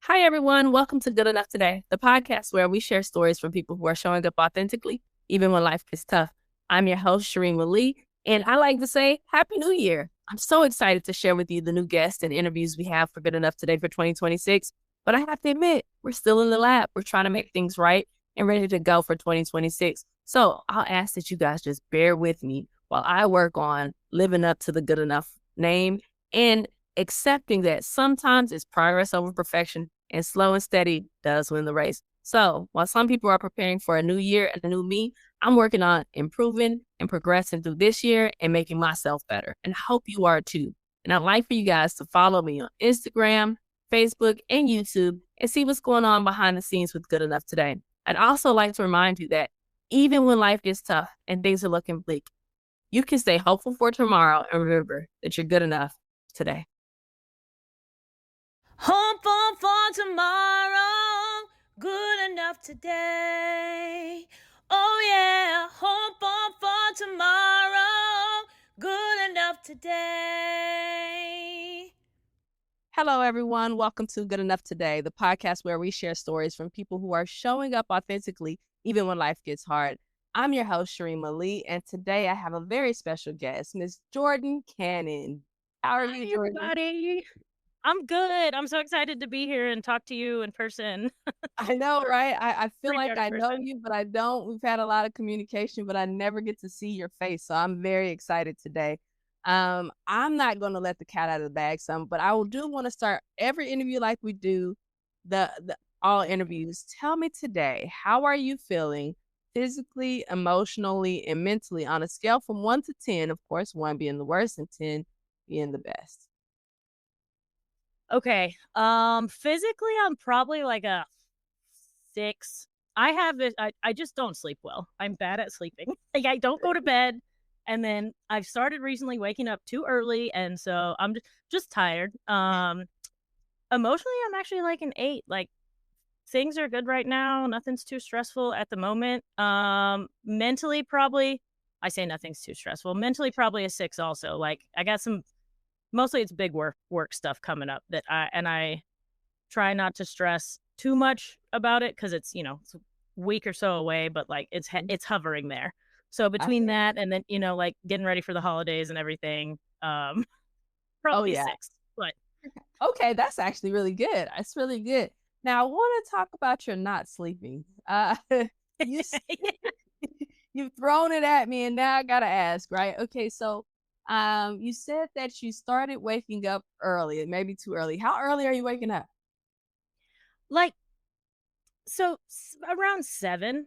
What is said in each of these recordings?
Hi, everyone. Welcome to Good Enough Today, the podcast where we share stories from people who are showing up authentically, even when life gets tough. I'm your host, Shireen Lee, and I like to say Happy New Year. I'm so excited to share with you the new guests and interviews we have for Good Enough Today for 2026. But I have to admit, we're still in the lab. We're trying to make things right and ready to go for 2026. So I'll ask that you guys just bear with me while I work on living up to the Good Enough name and accepting that sometimes it's progress over perfection and slow and steady does win the race. So while some people are preparing for a new year and a new me, I'm working on improving and progressing through this year and making myself better. And I hope you are too. And I'd like for you guys to follow me on Instagram, Facebook, and YouTube and see what's going on behind the scenes with Good Enough Today. I'd also like to remind you that even when life gets tough and things are looking bleak, you can stay hopeful for tomorrow and remember that you're good enough today. Hopeful for tomorrow, good enough today. Oh yeah, hopeful for tomorrow, good enough today. Hello, everyone. Welcome to Good Enough Today, the podcast where we share stories from people who are showing up authentically, even when life gets hard. I'm your host, Shireen Lee, and today I have a very special guest, Miss Jordan Cannon. How are you, Jordan? Everybody. I'm good. I'm so excited to be here and talk to you in person. I know, right? I feel like I know person. you, but I don't. We've had a lot of communication, but I never get to see your face. So I'm very excited today. I'm not going to let the cat out of the bag but I do want to start every interview like we do the all interviews. Tell me today, how are you feeling physically, emotionally, and mentally on a scale from 1 to 10, of course, 1 being the worst and 10 being the best? Okay. Physically, I'm probably like a 6. I have this. I just don't sleep well. I'm bad at sleeping. Like I don't go to bed, and then I've started recently waking up too early, and so I'm just tired. Emotionally, I'm actually like an 8. Like things are good right now. Nothing's too stressful at the moment. Mentally, probably I say nothing's too stressful. Mentally, probably a 6. Also, like I got some. Mostly, it's big work stuff coming up that I try not to stress too much about it because it's a week or so away, but like Mhm. it's hovering there. So between Okay. that and then like getting ready for the holidays and everything, Oh, probably yeah. 6. But Okay, that's actually really good. That's really good. Now, I want to talk about your not sleeping. You s- you've thrown it at me, and now I gotta ask, right? Okay, so, you said that you started waking up early, maybe too early. How early are you waking up? like around 7,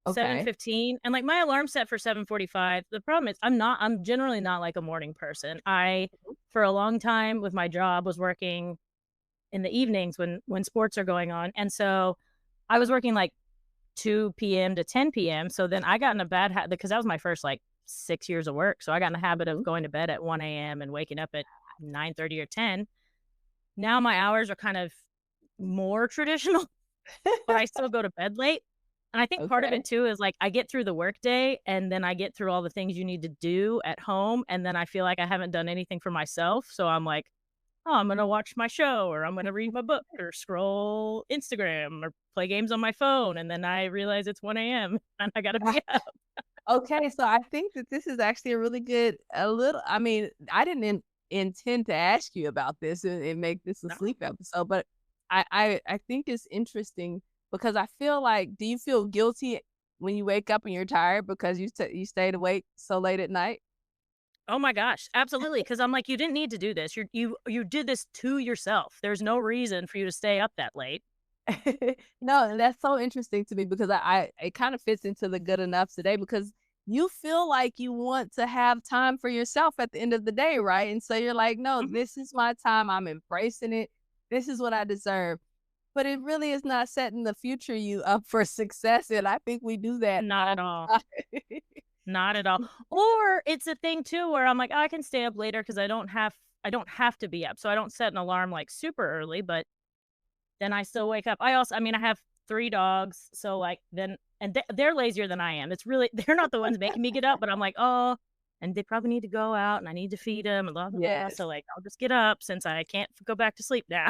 Okay. 7:15, and like my alarm set for 7:45. The problem is I'm generally not like a morning person. I for a long time with my job was working in the evenings when sports are going on, and so I was working like 2 p.m. to 10 p.m. So then I got in a bad habit because that was my first like 6 years of work. So I got in the habit of Mhm. going to bed at 1 a.m. and waking up at 9:30 or 10. Now my hours are kind of more traditional, but I still go to bed late. And I think part of it Okay. too is like I get through the workday and then I get through all the things you need to do at home. And then I feel like I haven't done anything for myself. So I'm like, oh, I'm going to watch my show or I'm going to read my book or scroll Instagram or play games on my phone. And then I realize it's 1 a.m. and I got to be up. Okay, so I think that this is actually a really good a little I mean, I didn't intend to ask you about this and make this a No. sleep episode, but I think it's interesting because I feel like do you feel guilty when you wake up and you're tired because you stayed awake so late at night? Oh my gosh, absolutely. Because I'm like, you didn't need to do this. You did this to yourself. There's no reason for you to stay up that late. No, and that's so interesting to me because I it kind of fits into the good enough today because you feel like you want to have time for yourself at the end of the day, right? And so you're like, no, Mhm. this is my time. I'm embracing it. This is what I deserve. But it really is not setting the future you up for success. And I think we do that Not at all all. the time. Not at all. Or it's a thing too where I'm like, "Oh, I can stay up later because I don't have to be up. So I don't set an alarm like super early, but then I still wake up. I mean, I have 3 dogs, so like then and they're lazier than I am. It's really they're not the ones making me get up, but I'm like, "Oh, and they probably need to go out and I need to feed them and blah blah blah. Yes. So like I'll just get up since I can't go back to sleep now."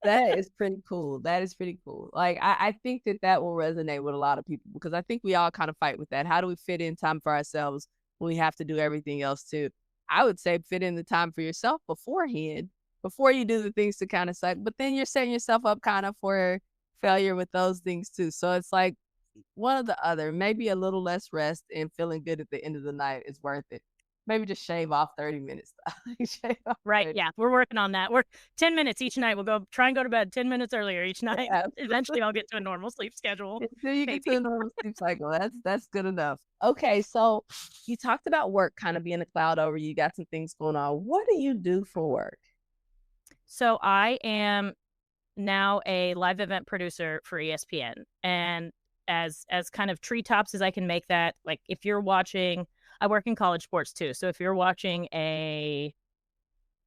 That is pretty cool. That is pretty cool. Like, I think that that will resonate with a lot of people because I think we all kind of fight with that. How do we fit in time for ourselves when we have to do everything else too? I would say fit in the time for yourself beforehand, before you do the things to kind of suck. But then you're setting yourself up kind of for failure with those things too. So it's like one or the other. Maybe a little less rest and feeling good at the end of the night is worth it. Maybe just shave off 30 minutes. Shave off Right. 30. Yeah. We're working on that. We're 10 minutes each night. We'll go try and go to bed 10 minutes earlier each night. Eventually I'll get to a normal sleep schedule. Until you get to Maybe. a normal sleep cycle. That's good enough. Okay, so you talked about work kind of being a cloud over you. You got some things going on. What do you do for work? So I am now a live event producer for ESPN. And as kind of treetops as I can make that, like if you're watching, I work in college sports too. So if you're watching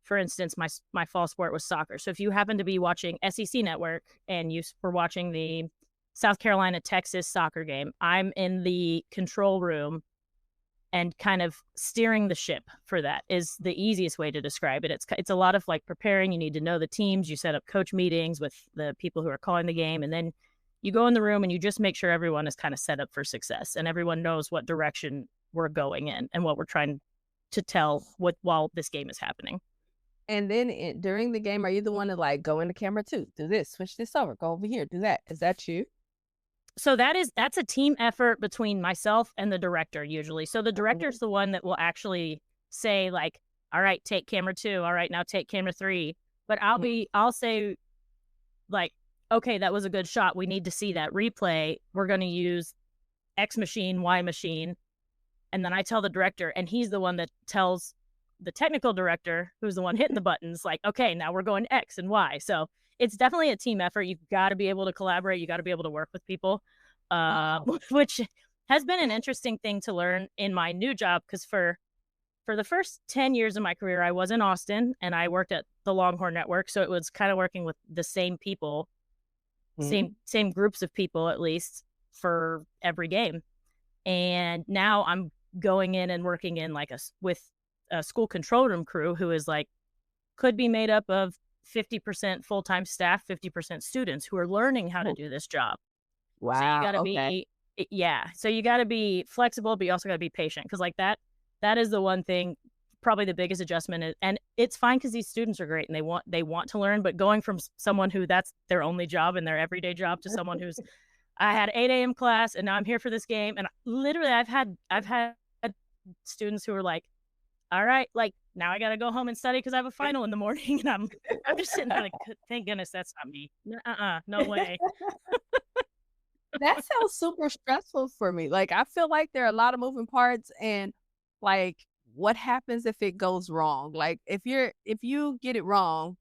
for instance, my fall sport was soccer. So if you happen to be watching SEC Network and you were watching the South Carolina Texas soccer game, I'm in the control room and kind of steering the ship for that is the easiest way to describe it. It's a lot of like preparing. You need to know the teams. You set up coach meetings with the people who are calling the game, and then you go in the room and you just make sure everyone is kind of set up for success and everyone knows what direction we're going in and what we're trying to tell while this game is happening. And then during the game, are you the one to like go in the camera too? Do this, switch this over, go over here, do that. Is that you? So that's a team effort between myself and the director usually. So the director's the one that will actually say like, all right, take camera 2. All right, now take camera 3. But I'll say like, okay, that was a good shot. We need to see that replay. We're going to use X machine, Y machine. And then I tell the director, and he's the one that tells the technical director, who's the one hitting the buttons, like, okay, now we're going X and Y. So it's definitely a team effort. You've got to be able to collaborate. You got to be able to work with people, which has been an interesting thing to learn in my new job. Because for the first 10 years of my career, I was in Austin and I worked at the Longhorn Network. So it was kind of working with the same people, same groups of people, at least for every game. And now I'm going in and working in like with a school control room crew who is like, could be made up of 50% full-time staff, 50% students who are learning how to do this job. Wow. So you got to okay. yeah. So you got to be flexible, but you also got to be patient. Cause like that is the one thing, probably the biggest adjustment is, and it's fine because these students are great and they want to learn, but going from someone who that's their only job and their everyday job to someone who's, I had 8 a.m. class and now I'm here for this game. And literally I've had students who are like, all right, like now I got to go home and study because I have a final in the morning. And I'm just sitting there like, thank goodness that's not me. No way. That sounds super stressful for me. Like, I feel like there are a lot of moving parts and like what happens if it goes wrong? Like if you get it wrong,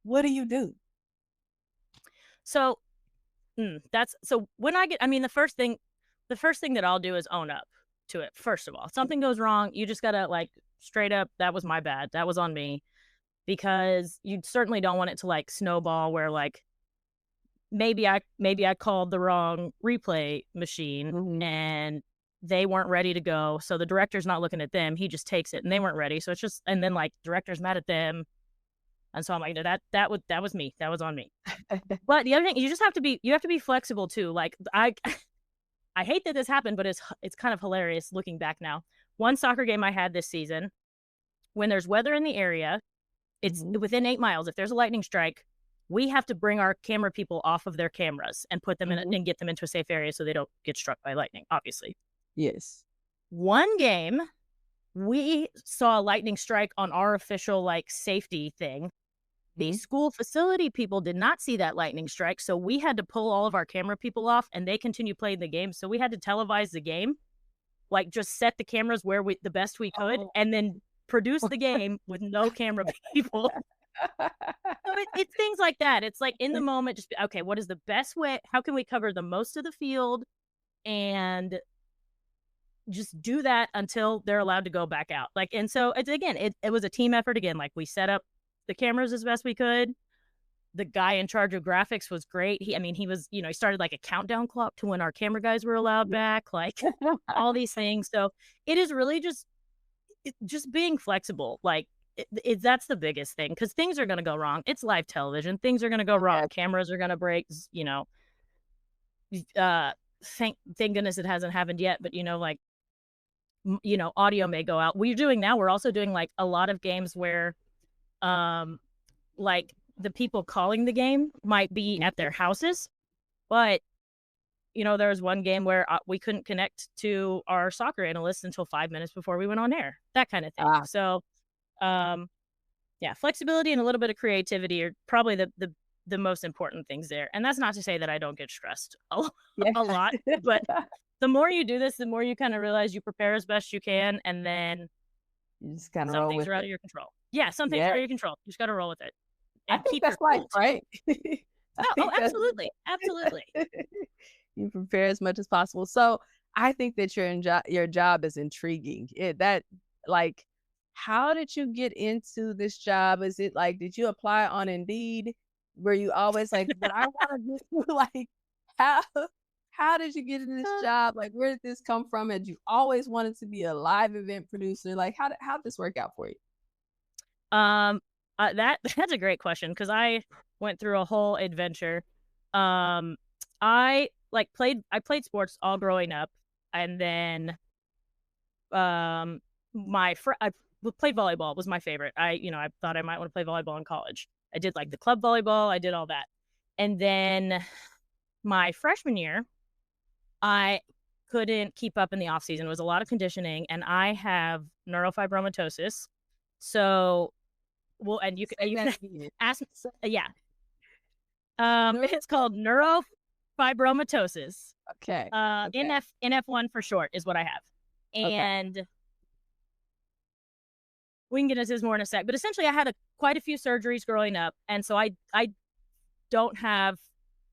what do you do? So that's so when I mean, the first thing that I'll do is own up to it. First of all, if something goes wrong, you just gotta like straight up, that was my bad. That was on me, because you certainly don't want it to like snowball where like maybe I called the wrong replay machine and they weren't ready to go. So the director's not looking at them. He just takes it and they weren't ready. So it's just, and then like director's mad at them. And so I'm like, that was me. That was on me. But the other thing, you have to be flexible too. Like I hate that this happened, but it's kind of hilarious looking back now. One soccer game I had this season, when there's weather in the area, it's within 8 miles. If there's a lightning strike, we have to bring our camera people off of their cameras and put them in and get them into a safe area so they don't get struck by lightning, obviously. Yes. One game, we saw a lightning strike on our official like safety thing. The school facility people did not see that lightning strike, so we had to pull all of our camera people off and they continued playing the game. So we had to televise the game, like just set the cameras where the best we could, and then produce the game with no camera people. So it's things like that. It's like in the moment, just okay, what is the best way? How can we cover the most of the field and just do that until they're allowed to go back out? Like, and so it's again, it was a team effort again. Like we set up the cameras as best we could. The guy in charge of graphics was great. He was, he started like a countdown clock to when our camera guys were allowed back, like all these things. So it is really just being flexible. Like that's the biggest thing, because things are going to go wrong. It's live television. Things are going to go wrong. Yeah. Cameras are going to break. Uh, thank goodness it hasn't happened yet. But like, audio may go out. We're also doing like a lot of games where, like the people calling the game might be at their houses, but there was one game where we couldn't connect to our soccer analyst until 5 minutes before we went on air. That kind of thing. Ah, So, yeah, flexibility and a little bit of creativity are probably the most important things there. And that's not to say that I don't get stressed yeah. a lot, but the more you do this, the more you kind of realize you prepare as best you can, and then You just kind of some roll things with are out it. of your control. Yeah, some things are Yeah. out of your control. You just got to roll with it I and think keep your that's life, cool. right? I Oh, think that's absolutely, absolutely. you prepare as much as possible. So I think that your job is intriguing. Like, how did you get into this job? Is it like, did you apply on Indeed? Were you always like, but I want to do like how how did you get in this job? Like, where did this come from? Had you always wanted to be a live event producer? Like, how did this work out for you? Um, that's a great question, because I went through a whole adventure. Um, I played sports all growing up, and then I played volleyball was my favorite. I thought I might want to play volleyball in college. I did like the club volleyball. I did all that, and then my freshman year, I couldn't keep up in the off season. It was a lot of conditioning, and I have neurofibromatosis. So, well, and Say you that can again. ask, yeah. Neuro- It's called neurofibromatosis. Okay. Okay. NF1 for short is what I have, Okay. and we can get into this more in a sec. But essentially, I had quite a few surgeries growing up, and so I don't have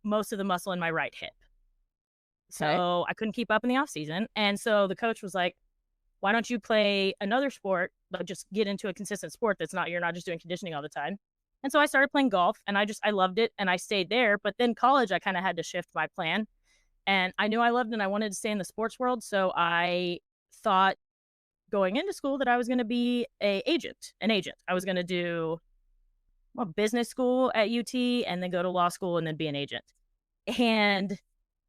most of the muscle in my right hip. Okay. So I couldn't keep up in the off season, and so the coach was like, "Why don't you play another sport, but just get into a consistent sport you're not just doing conditioning all the time." And so I started playing golf, and I loved it, and I stayed there. But then college, I kind of had to shift my plan, and I knew I loved and I wanted to stay in the sports world, so I thought going into school that I was going to be an agent. I was going to do business school at UT and then go to law school and then be an agent. And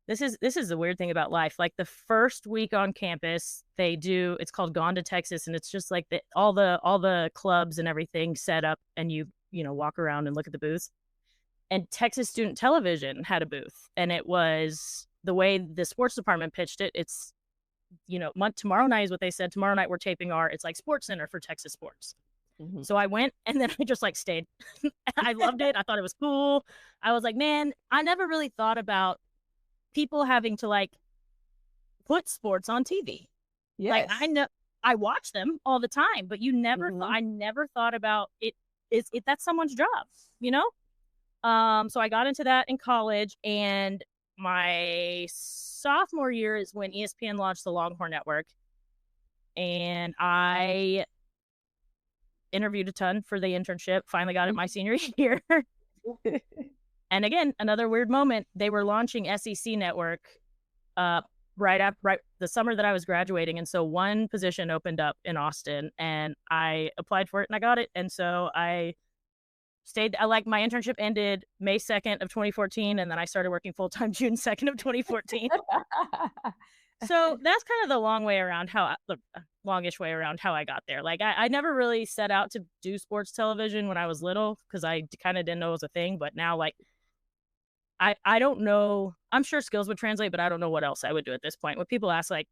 this is the weird thing about life. Like the first week on campus, it's called Gone to Texas, and it's just like all the clubs and everything set up, and you walk around and look at the booths. And Texas Student Television had a booth, and it was the way the sports department pitched it. It's tomorrow night is what they said. Tomorrow night we're taping it's like Sports Center for Texas sports. Mhm. So I went, and then I just like stayed. I loved it. I thought it was cool. I was like, man, I never really thought about people having to like put sports on TV. Like Yes. I know I watch them all the time, but I never thought about it. That's someone's job, you know? So I got into that in college, and my sophomore year is when ESPN launched the Longhorn Network, and I interviewed a ton for the internship. Finally got it my senior year. And again, another weird moment. They were launching SEC Network right the summer that I was graduating, and so one position opened up in Austin, and I applied for it and I got it. And so I stayed. My internship ended May 2nd of 2014, and then I started working full time June 2nd of 2014. So that's kind of the longish way around how I got there. Like I never really set out to do sports television when I was little, because I kind of didn't know it was a thing. But now, like, I don't know. I'm sure skills would translate, but I don't know what else I would do at this point. When people ask like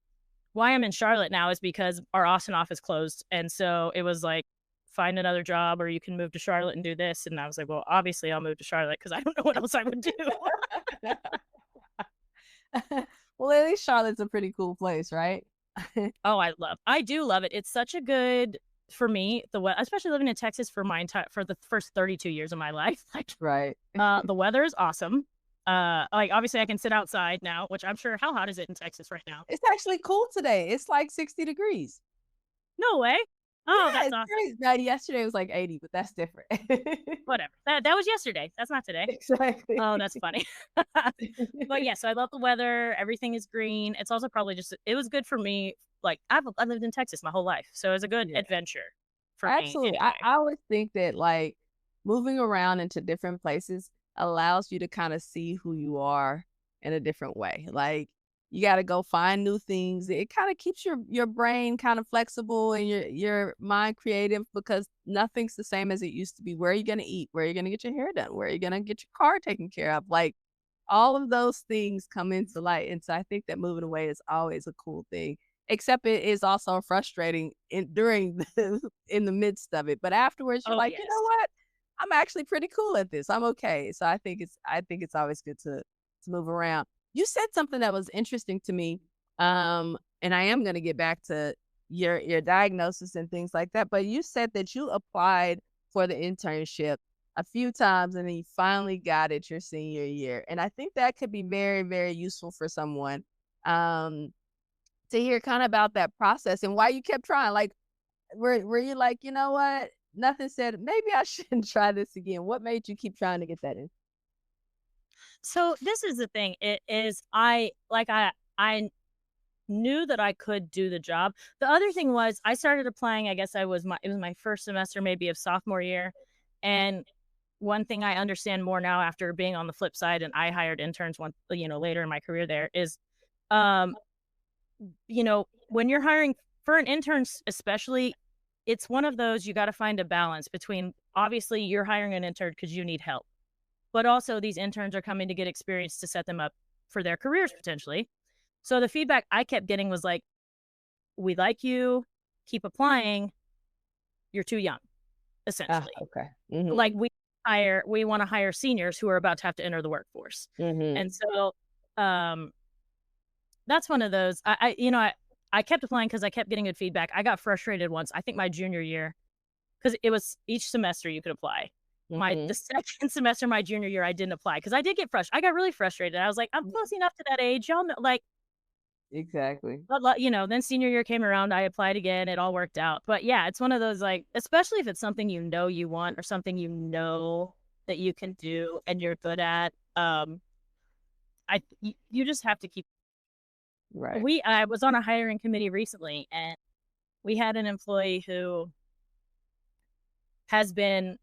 why I'm in Charlotte now, is because our Austin office closed, and so it was like, find another job or you can move to Charlotte and do this. And I was like, well, obviously I'll move to Charlotte because I don't know what else I would do. Well, at least Charlotte's a pretty cool place, right? Oh, I do love it. It's such a good, for me, especially living in Texas for the first 32 years of my life. Like, Right. the weather is awesome. Like obviously I can sit outside now, which I'm sure, how hot is it in Texas right now? It's actually cool today. It's like 60 degrees. No way. Oh, Yeah, that's it's awesome. great. Now, yesterday was like 80, but that's different. Whatever. That was yesterday. That's not today. Exactly. Oh, that's funny. But yeah, so I love the weather. Everything is green. It's also probably it was good for me. Like I lived in Texas my whole life, so it was a good Yeah. adventure. for me Absolutely. I, anyway. I always think that like moving around into different places allows you to kind of see who you are in a different way. Like you got to go find new things. It kind of keeps your brain kind of flexible and your mind creative because nothing's the same as it used to be. Where are you going to eat? Where are you going to get your hair done? Where are you going to get your car taken care of? Like all of those things come into light, and so I think that moving away is always a cool thing, except it is also frustrating during the in the midst of it, but afterwards, you're Oh, like, "You know yes. what? I'm actually pretty cool at this. I'm okay." So I think it's always good to move around. You said something that was interesting to me, and I am gonna get back to your diagnosis and things like that, but you said that you applied for the internship a few times and then you finally got it your senior year. And I think that could be very, very useful for someone um, to hear kind of about that process and why you kept trying. Like, were you like, you know what? Nothing said, maybe I shouldn't try this again. What made you keep trying to get that in? So this is the thing. It is I knew that I could do the job. The other thing was I started applying, I guess it was my first semester maybe of sophomore year. And one thing I understand more now after being on the flip side and I hired interns later in my career there is um when you're hiring for an intern especially, it's one of those you got to find a balance between obviously you're hiring an intern because you need help, but also these interns are coming to get experience to set them up for their careers potentially. So the feedback I kept getting was like, "We like you, keep applying. You're too young," Ah, essentially. okay. Mhm. Like we want to hire seniors who are about to have to enter the workforce, Mhm. and so um, that's one of those. I kept applying because I kept getting good feedback. I got frustrated once. I think my junior year because it was each semester you could apply. The Mhm. second semester my junior year, I didn't apply because I did get frustrated. I got really frustrated. I was like, I'm close enough to that age. Y'all know, like, Exactly. then senior year came around. I applied again. It all worked out. But yeah, it's one of those like, especially if it's something you know you want or something you know that you can do and you're good at. You just have to keep. Right. I was on a hiring committee recently, and we had an employee who has been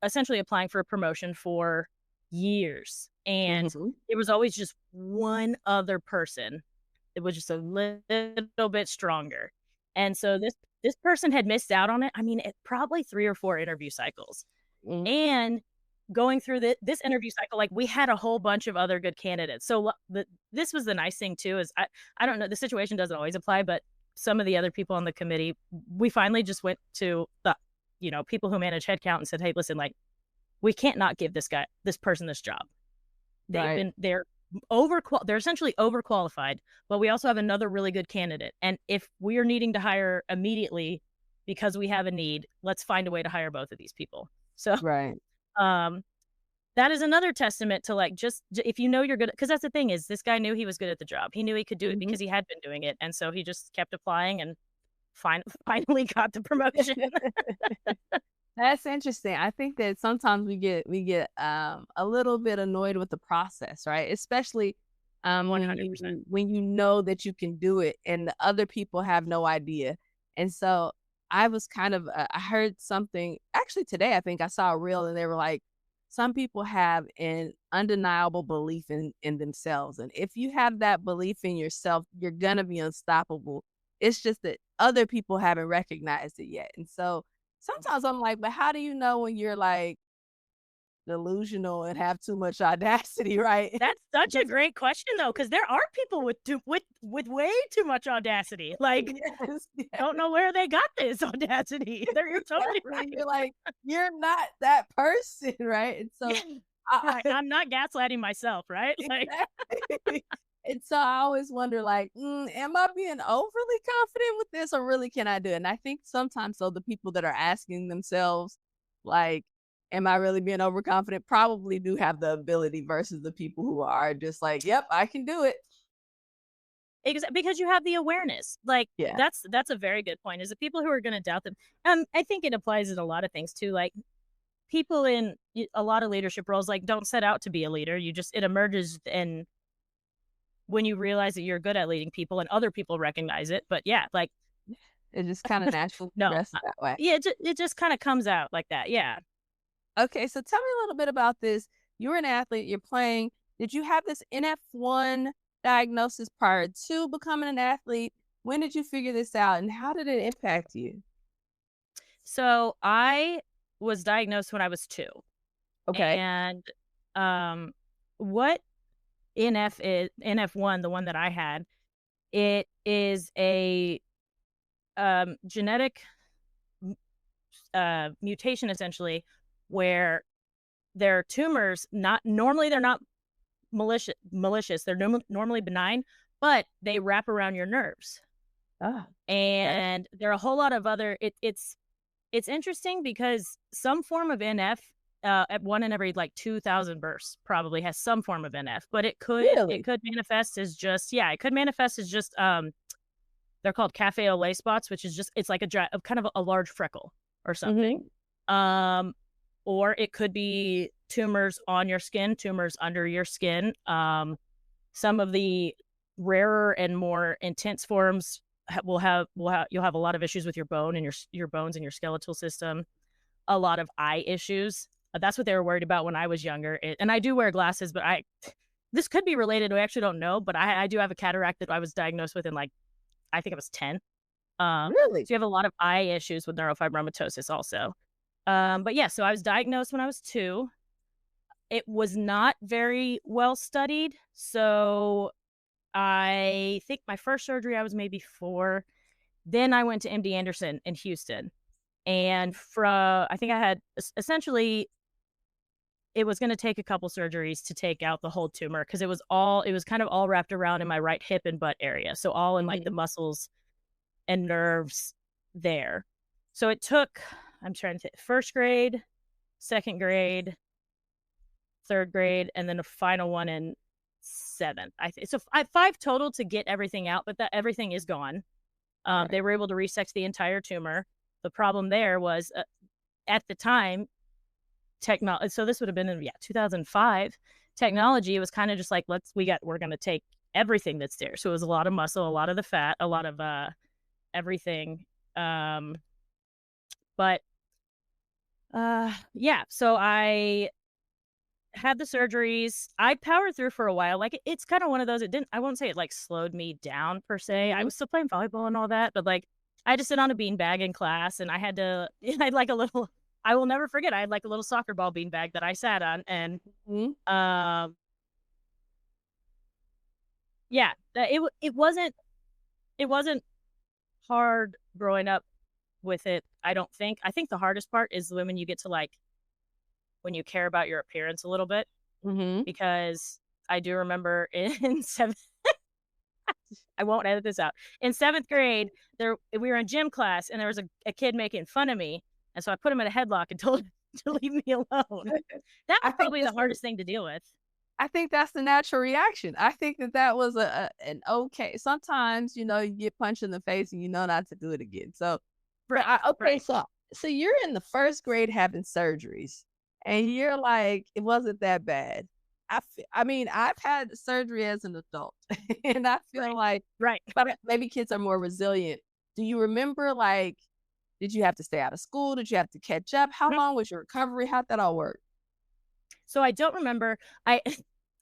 essentially applying for a promotion for years, and Mhm. there was always just one other person that was just a little bit stronger, and so this person had missed out on it. I mean, probably 3 or 4 interview cycles, Mhm. and going through this interview cycle, like, we had a whole bunch of other good candidates. So, this was the nice thing too is I don't know, the situation doesn't always apply, but some of the other people on the committee, we finally just went to the people who manage headcount and said, "Hey, listen, like, we can't not give this person this job. Right. They're essentially overqualified, but we also have another really good candidate. And if we are needing to hire immediately because we have a need, let's find a way to hire both of these people." So, Right. um, that is another testament to like if you know you're good, because that's the thing is this guy knew he was good at the job. He knew he could do it Mhm. because he had been doing it, and so he just kept applying and finally got the promotion. That's interesting. I think that sometimes we get a little bit annoyed with the process, right? Especially when 100%. you know that you can do it and the other people have no idea. And so I was kind of I heard something actually today. I think I saw a reel and they were like, some people have an undeniable belief in themselves, and if you have that belief in yourself, you're gonna be unstoppable. It's just that other people haven't recognized it yet, and so sometimes I'm like, but how do you know when you're, like, delusional and have too much audacity, right? That's such a Because great question though, because there are people with way too much audacity. Like, yes, yes, don't know where they got this audacity. You're totally exactly, right. you're like, you're not that person, right? And so Right. I I'm not gaslighting myself, right? Like, exactly. And so I always wonder, like, am I being overly confident with this, or really can I do it? And I think sometimes, so the people that are asking themselves, like, am I really being overconfident? Probably do have the ability versus the people who are just like, yep, I can do it. because you have the awareness. Like, Yeah. that's a very good point. Is the people who are going to doubt them. I think it applies in a lot of things too. Like, people in a lot of leadership roles, like, don't set out to be a leader. It emerges and when you realize that you're good at leading people and other people recognize it. But yeah, like, It just kind of naturally No. progresses that way. Yeah, it just kind of comes out like that. Yeah. Okay, so tell me a little bit about this. You're an athlete, you're playing. Did you have this NF1 diagnosis prior to becoming an athlete? When did you figure this out and how did it impact you? So I was diagnosed when I was 2. Okay. And what NF1, the one that I had, it is a genetic mutation essentially where there are tumors, not normally they're not malicious, they're normally benign, but they wrap around your nerves. Ah, okay. And there are a whole lot of other it's interesting because some form of NF, at 1 in every, like, 2,000 births probably has some form of NF, but it Really? could manifest as just yeah, it could manifest as just, they're called cafe au lait spots, which is just it's like a kind of a large freckle or something. Hmm. Um, or it could be tumors on your skin, tumors under your skin. Some of the rarer and more intense forms you'll have a lot of issues with your bone and your bones and your skeletal system. A lot of eye issues. That's what they were worried about when I was younger. And I do wear glasses, but I this could be related. I actually don't know, but I do have a cataract that I was diagnosed with in like I think I was 10. Really? So you have a lot of eye issues with neurofibromatosis also. But yeah, so I was diagnosed when I was 2. It was not very well studied. So I think my first surgery, I was maybe 4. Then I went to MD Anderson in Houston. And from, I think I had essentially, it was going to take a couple surgeries to take out the whole tumor because it was kind of all wrapped around in my right hip and butt area. So all in like the Mhm. muscles and nerves there. So it took, I'm trying to think, first grade, second grade, third grade, and then a final one in seventh. So 5 total to get everything out, but that everything is gone. Right. They were able to resect the entire tumor. The problem there was at the time, technology. So this would have been in 2005. Technology was kind of just like we're going to take everything that's there. So it was a lot of muscle, a lot of the fat, a lot of everything. Um, but yeah, so I had the surgeries. I powered through for a while. Like it's kind of one of those. It didn't. I won't say it like slowed me down per se. I Mhm. was still playing volleyball and all that, but like I had to sit on a beanbag in class, and I had to. I had like a little. I will never forget. I had like a little soccer ball beanbag that I sat on, and Mhm. um, yeah, it wasn't hard growing up with it. I don't think. I think the hardest part is when you get to like when you care about your appearance a little bit Mhm. because I do remember in seventh. I won't edit this out. In 7th grade, we were in gym class and there was a kid making fun of me, and so I put him in a headlock and told him to leave me alone. That I was think probably the this is hardest thing to deal with. I think that's the natural reaction. I think that that was an okay. Sometimes, you get punched in the face and you know not to do it again. So Right, okay, right. so you're in the first grade having surgeries, and you're like, it wasn't that bad. I mean, I've had surgery as an adult, and I feel Right, like, right. but maybe kids are more resilient. Do you remember, like, did you have to stay out of school? Did you have to catch up? How Mhm. long was your recovery? How'd that all work? So I don't remember. I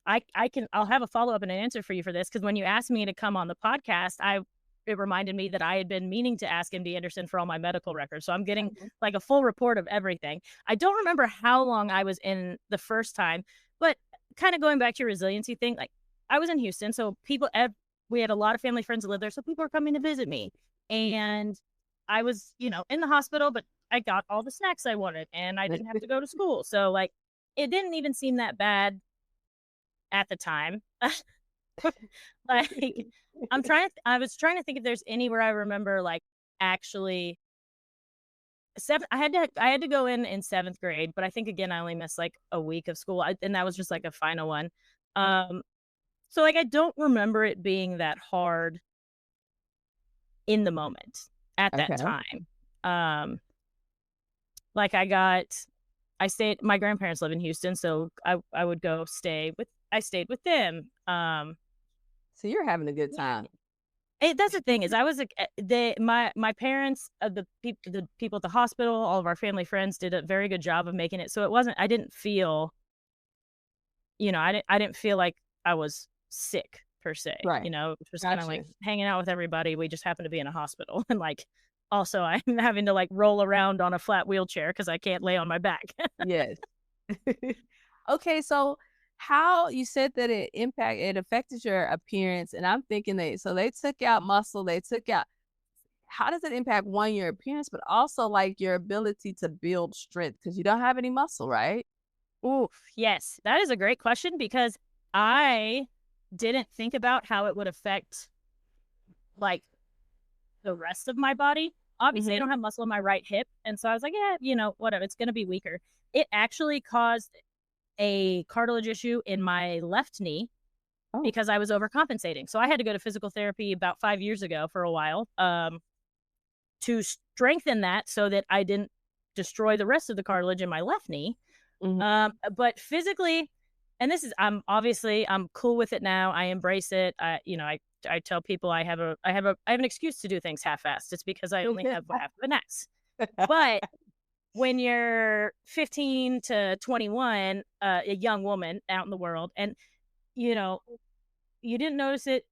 I'll have a follow-up and an answer for you for this because when you asked me to come on the podcast, it reminded me that I had been meaning to ask MD Anderson for all my medical records. So I'm getting Mhm. like a full report of everything. I don't remember how long I was in the first time, but kind of going back to your resiliency thing, like I was in Houston, so we had a lot of family friends that lived there, so people were coming to visit me. And I was, in the hospital, but I got all the snacks I wanted and I didn't have to go to school. So like it didn't even seem that bad at the time. Like, I was trying to think if there's anywhere I remember, like, actually 7 I had to go in 7th grade, but I think, again, I only missed, like, a week of school, and that was just, like, a final one. Um, so, like, I don't remember it being that hard in the moment at that Okay. time. Um, like, I stayed my grandparents live in Houston, so I would go stay with I stayed with them. So you're having a good Yeah. time. That's the thing is I was like, my parents, the people at the hospital, all of our family friends did a very good job of making it so it wasn't I didn't feel, I didn't feel like I was sick per se, Right. just kinda like Gotcha. hanging out with everybody. We just happened to be in a hospital and, like, also I'm having to, like, roll around on a flat wheelchair because I can't lay on my back. Yes. Okay, so how you said that it affected your appearance, and I'm thinking they took out muscle, they took out how does it impact one your appearance, but also like your ability to build strength because you don't have any muscle, right? Ooh, yes. That is a great question because I didn't think about how it would affect, like, the rest of my body. Obviously, I Hmm. don't have muscle in my right hip, and so I was like, "Yeah, whatever, it's gonna be weaker." It actually caused a cartilage issue in my left knee Oh. because I was overcompensating. So I had to go to physical therapy about 5 years ago for a while, to strengthen that so that I didn't destroy the rest of the cartilage in my left knee. Hmm. But physically, and this is I'm cool with it now. I embrace it. I tell people I have an excuse to do things half-assed. It's because I only have half of an ass. But when you're 15 to 21, a young woman out in the world, and you know, you didn't notice it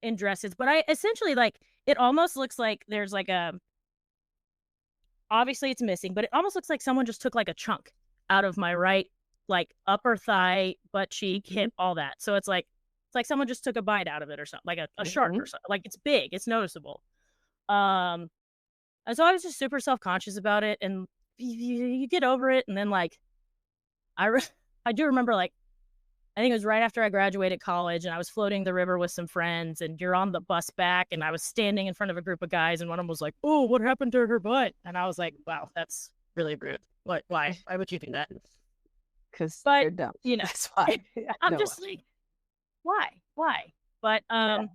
in dresses, but I essentially like it almost looks like there's like a obviously it's missing, but it almost looks like someone just took like a chunk out of my right, like upper thigh, butt cheek, hip, all that. So it's like someone just took a bite out of it or something, like a shark or Hmm. something. Like it's big, it's noticeable. Um, and so I was just super self conscious about it, and you get over it, and then like I re- I do remember like I think it was right after I graduated college and I was floating the river with some friends and you're on the bus back and I was standing in front of a group of guys and one of them was like, "Oh, what happened to her butt?" And I was like, "Wow, that's really rude. What? Why? Why would you do that?" Because But, they're dumb. you know, That's why. I I'm know why. just like, "Why? Why?" But, Yeah.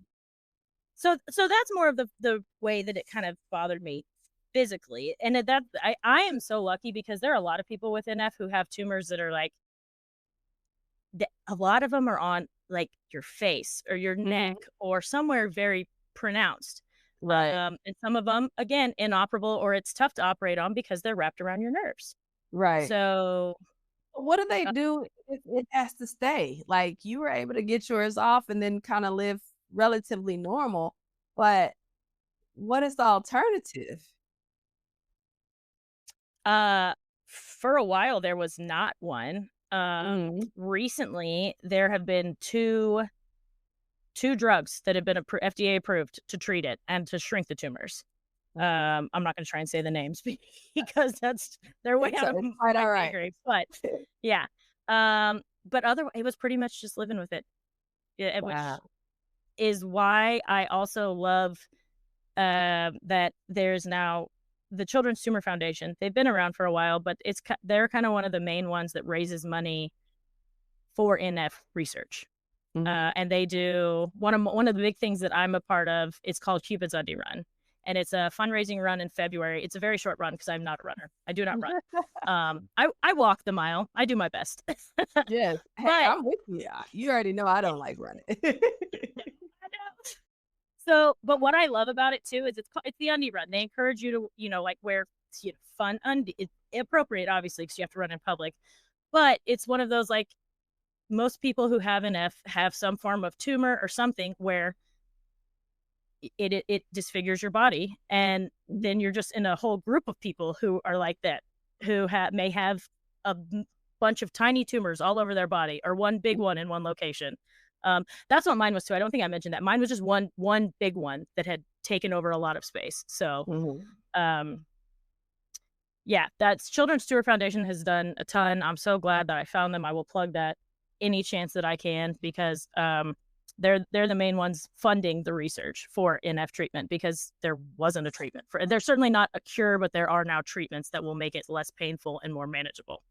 so that's more of the way that it kind of bothered me physically. And that I am so lucky because there are a lot of people with NF who have tumors that are like a lot of them are on like your face or your neck Hmm. or somewhere very pronounced. Right. And some of them, again, inoperable or it's tough to operate on because they're wrapped around your nerves. Right. So, What do they uh, do if it has to stay? Like, you were able to get yours off and then kinda live relatively normal, but what is the alternative? uh, for a while, there was not one. Mhm. Recently, there have been two drugs that have been FDA approved to treat it and to shrink the tumors. I'm not gonna try and say the names because they're way out of It's quite my pay alright. grade, but yeah. But other it was pretty much just living with it. Yeah, which Wow. is why I also love, that there's now the Children's Tumor Foundation. They've been around for a while, but they're kinda one of the main ones that raises money for NF research. Mhm. And they do one of the big things that I'm a part of. It's called Cupid's Undie Run, and it's a fundraising run in February. It's a very short run because I'm not a runner. I do not run. I walk the mile. I do my best, Yes. Hey, but I'm with you. You already know I don't like running. I know. So, but what I love about it too is it's the undie run. They encourage you to like wear fun undie. It's appropriate, obviously, because you have to run in public. But it's one of those like most people who have an F have some form of tumor or something where it disfigures your body, and then you're just in a whole group of people who are like that, who may have a bunch of tiny tumors all over their body or one big one in one location. That's what mine was too. I don't think I mentioned that. Mine was just one big one that had taken over a lot of space. So, Mhm. um, yeah, that's Children's Tour Foundation has done a ton. I'm so glad that I found them. I will plug that any chance that I can because they're the main ones funding the research for NF treatment because there wasn't a treatment for there's certainly not a cure, but there are now treatments that will make it less painful and more manageable.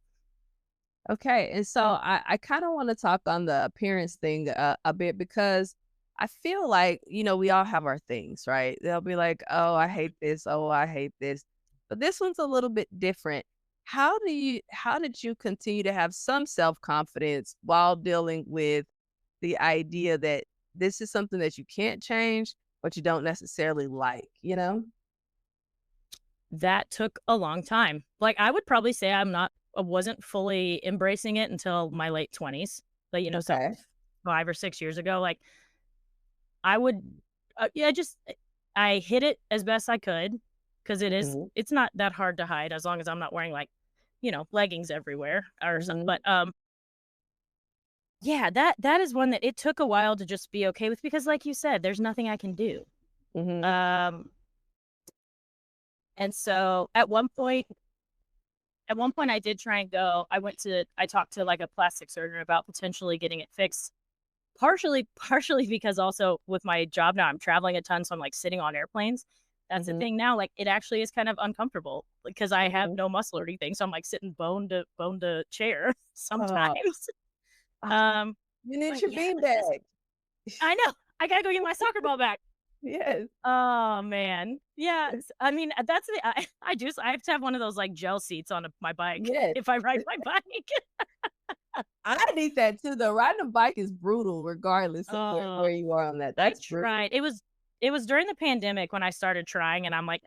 Okay, and so I kinda wanna talk on the appearance thing a bit because I feel like, we all have our things, right? They'll be like, "Oh, I hate this. Oh, I hate this." But this one's a little bit different. How did you continue to have some self-confidence while dealing with the idea that this is something that you can't change, but you don't necessarily like, you know? That took a long time. Like, I would probably say I wasn't fully embracing it until my late 20s. But, so Okay. 5 or 6 years ago, like, I would, yeah, just I hid it as best I could because Mhm. it's not that hard to hide as long as I'm not wearing, like, leggings everywhere or something. Mhm. But, yeah, that is one that it took a while to just be okay with because, like you said, there's nothing I can do. Mhm. Um, and so at one point I did try and go. I talked to like a plastic surgeon about potentially getting it fixed. Partially because also with my job now, I'm traveling a ton, so I'm like sitting on airplanes. That's the Mhm. thing now. Like it actually is kind of uncomfortable because I have Mhm. no muscle or anything. So I'm like sitting bone to chair Oh, sometimes. ah, Um, you need but your yeah, that's just beanbag. I know. I gotta go get my soccer ball back. Yes. Oh man. Yeah. I mean, that's the I have to have one of those like gel seats on my bike Yes. if I ride my bike. I need that too, though. Riding a bike is brutal regardless of Oh, where you are on that. I That's brutal. tried. It was during the pandemic when I started trying, and I'm like,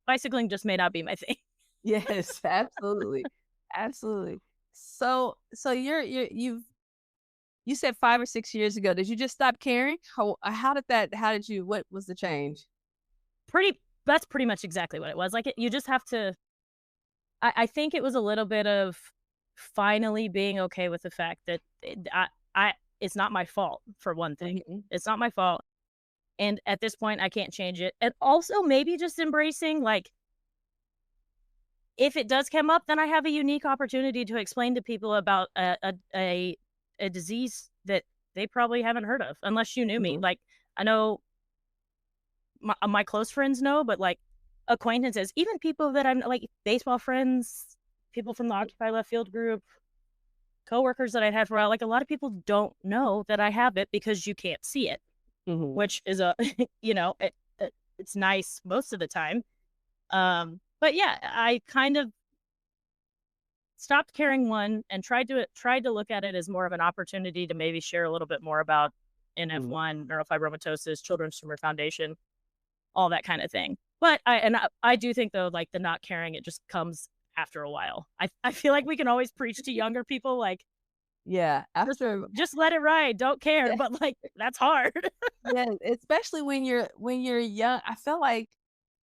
bicycling just may not be my thing. Yes, absolutely. Absolutely. So you said 5 or 6 years ago, did you just stop caring? How did you what was the change? Pretty. That's pretty much exactly what it was. Like, you just have to. I think it was a little bit of finally being okay with the fact that it's not my fault for one thing. Mhm. It's not my fault, and at this point, I can't change it. And also, maybe just embracing like if it does come up, then I have a unique opportunity to explain to people about a disease that they probably haven't heard of unless you knew me. Mhm. Like I know my close friends know, but like acquaintances, even people that I'm like baseball friends, people from the Occupy Left Field group, coworkers that I've had for a while, like a lot of people don't know that I have it because you can't see it, Mhm. which is a it's nice most of the time. But yeah, I kind of stopped caring one and tried to look at it as more of an opportunity to maybe share a little bit more about Mhm. NF1, neurofibromatosis, Children's Tumor Foundation, all that kind of thing. But I do think though, like the not caring, it just comes after a while. I feel like we can always preach to younger people like Yeah, just after just let it ride, don't care. But like that's hard. yeah, especially when you're young. I feel like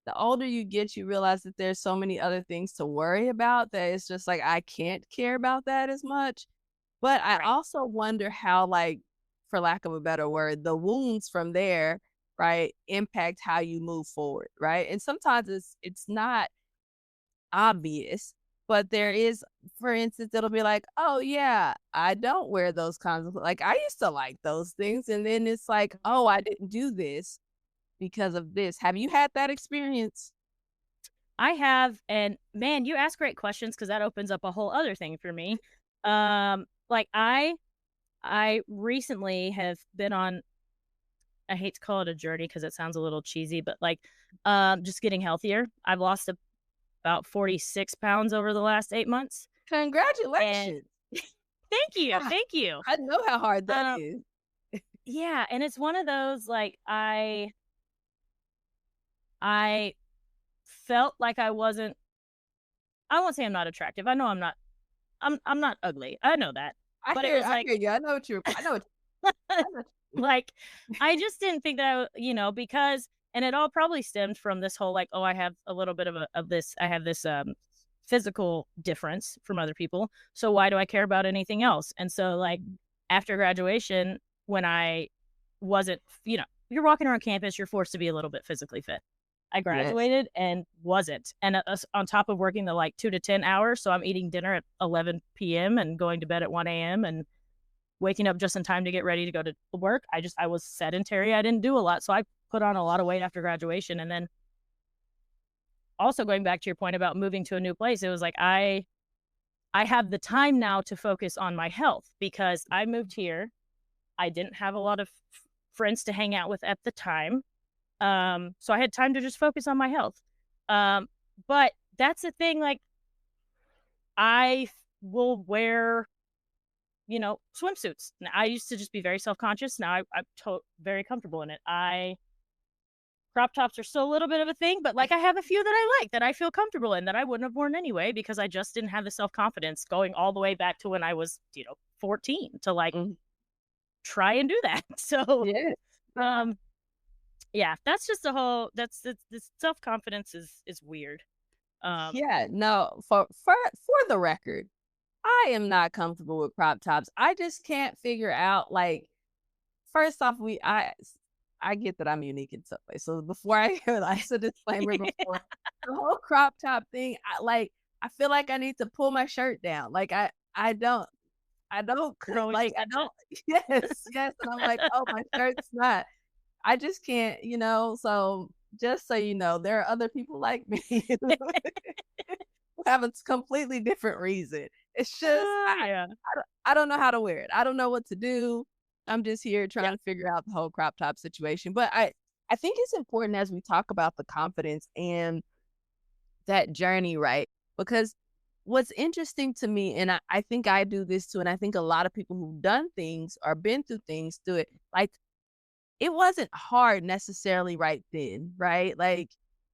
the older you get, you realize that there's so many other things to worry about that it's just like I can't care about that as much. But I Right. also wonder how, like, for lack of a better word, the wounds from there, right, impact how you move forward, right? And sometimes it's not obvious, but there is, for instance, it'll be like, oh yeah, I don't wear those kinds of like I used to like those things, and then it's like, oh, I didn't do this because of this. Have you had that experience? I have, and man, you ask great questions because that opens up a whole other thing for me. Like I recently have been on I hate to call it a journey because it sounds a little cheesy, but like just getting healthier. I've lost about 46 pounds over the last 8 months. And Congratulations. thank you. Ah, Thank you. I know how hard that Um, is. yeah, and it's one of those like I felt like I won't say I'm not attractive. I know I'm not ugly. I know that. But it was I like hear you. I know what I know like, I just didn't think that because and it all probably stemmed from this whole, like, "Oh, I have a little bit of this I have this, physical difference from other people, so why do I care about anything else?" And so, like, after graduation, when I wasn't you're walking around campus, you're forced to be a little bit physically fit. I Yes. graduated and wasn't, and, on top of working the, like, 2 to 10 hours, so I'm eating dinner at 11 p.m. and going to bed at 1 a.m. and waking up just in time to get ready to go to work. I was sedentary. I didn't do a lot. So I put on a lot of weight after graduation. And then also going back to your point about moving to a new place, it was like I have the time now to focus on my health because I moved here. I didn't have a lot of friends to hang out with at the time. So I had time to just focus on my health. But that's the thing, like I will wear swimsuits. Now, I used to just be very self-conscious. Now I'm very comfortable in it. Crop tops are still a little bit of a thing, but like I have a few that I like that I feel comfortable in that I wouldn't have worn anyway because I just didn't have the self-confidence going all the way back to when I was, 14 to like Mhm. try and do that. So, Yeah. um yeah, that's just a whole that's this self-confidence is weird. Um Yeah, no, for the record, I am not comfortable with crop tops. I just can't figure out like first off, I get that I'm unique in some way. So before I realize a disclaimer before the whole crop top thing, I feel like I need to pull my shirt down. Like I don't You're always like I don't yes, yes. And I'm like, oh my shirt's not I just can't, so just so you know, there are other people like me who have a completely different reason. It's just yeah. I don't know how to wear it. I don't know what to do. I'm just here Yeah. trying to figure out the whole crop top situation. But I think it's important as we talk about the confidence and that journey, right? Because what's interesting to me, and I think I do this too, and I think a lot of people who've done things or been through things do it. Like it wasn't hard necessarily right then, right? Like,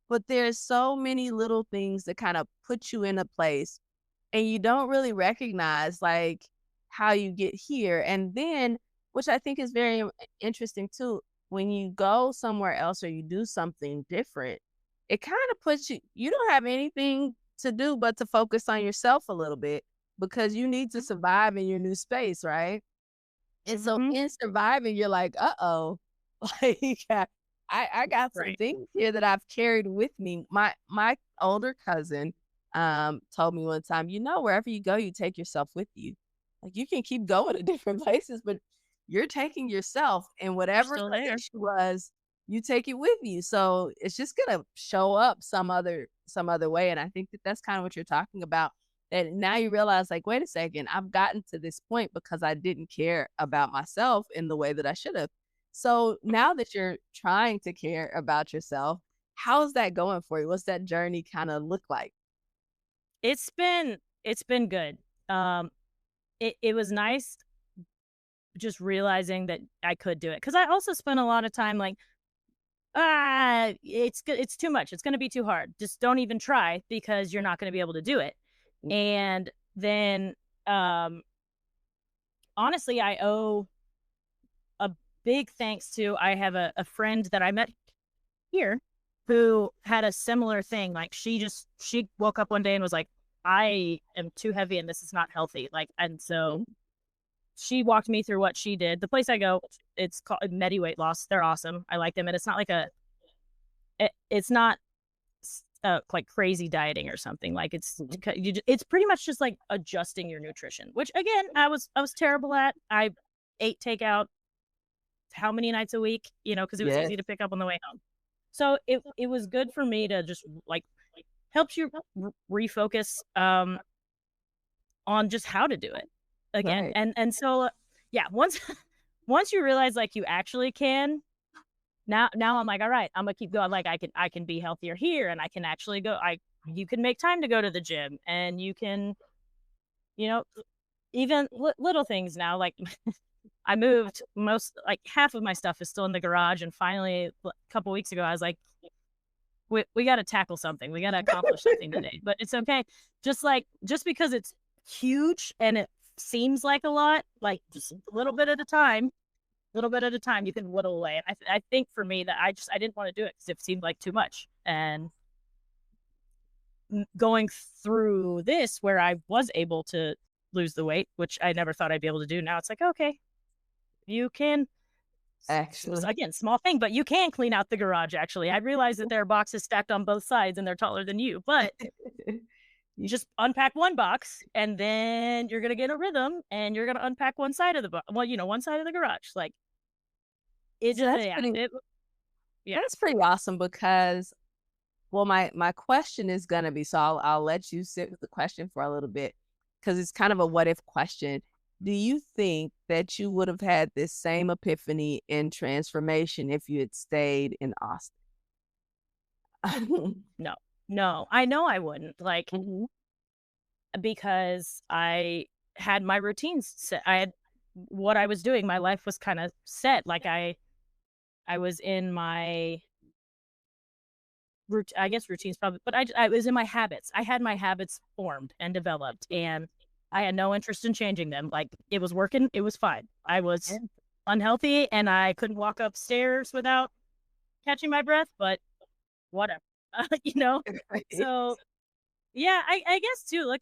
but there's so many little things that kind of put you in a place and you don't really recognize like how you get here. And then, which I think is very interesting too, when you go somewhere else or you do something different, it kind of puts you don't have anything to do but to focus on yourself a little bit because you need to survive in your new space, right? And so Mhm. in surviving, you're like, "Uh-oh." Like, I got some Right. things here that I've carried with me. My older cousin, told me one time, wherever you go, you take yourself with you. Like, you can keep going to different places, but you're taking yourself, and You're whatever still the there. issue was, you take it with you. So, it's just gonna show up some other way, and I think that that's kinda what you're talking about. And now you realize, like, wait a second, I've gotten to this point because I didn't care about myself in the way that I should have. So now that you're trying to care about yourself, how's that going for you? What's that journey kind of look like? It's been good. Um, it was nice just realizing that I could do it because I also spent a lot of time like, it's too much. It's gonna be too hard. Just don't even try because you're not gonna be able to do it. Mm, And then, um, honestly, I owe a big thanks to I have a friend that I met here who had a similar thing. Like she woke up one day and was like, I am too heavy and this is not healthy. Like, and so mhm. she walked me through what she did. The place I go, it's called Medi Weight Loss. They're awesome. I like them. And it's not like it's not like crazy dieting or something. Like Mhm. it's pretty much just like adjusting your nutrition, which again, I was terrible at. I ate takeout how many nights a week, because it was Yes, easy to pick up on the way home. So it was good for me to just like helps you refocus on just how to do it again. right. And so yeah, once once you realize like you actually can, now I'm like, all right, I'm gonna keep going. Like I can be healthier here and I can actually go I you can make time to go to the gym and you can, you know, even little things now like I moved most like half of my stuff is still in the garage and finally a couple weeks ago I was like we got to tackle something. We got to accomplish something today. But it's okay. Just because it's huge and it seems like a lot, like just a little bit at a time, little bit at a time, you can whittle away. And I think for me that I didn't want to do it because it seemed like too much. And going through this where I was able to lose the weight, which I never thought I'd be able to do. Now it's like okay, you can Actually. again, small thing, but you can clean out the garage. Actually, I realize that there are boxes stacked on both sides and they're taller than you, but you just unpack one box and then you're gonna get a rhythm and you're gonna unpack one side of the one side of the garage. Like it So just yeah. that's pretty awesome because well, my question is gonna be, so I'll let you sit with the question for a little bit because it's kind of a what if question. Do you think that you would have had this same epiphany and transformation if you had stayed in Austin? No, no, I know I wouldn't like Mhm. because I had my routines set. I had what I was doing. My life was kind of set. Like I was in my I guess routines probably, but I was in my habits. I had my habits formed and developed, and I had no interest in changing them. Like it was working, it was fine. I was unhealthy, and I couldn't walk upstairs without catching my breath, but whatever, you know. Right. So yeah, I guess too. Look,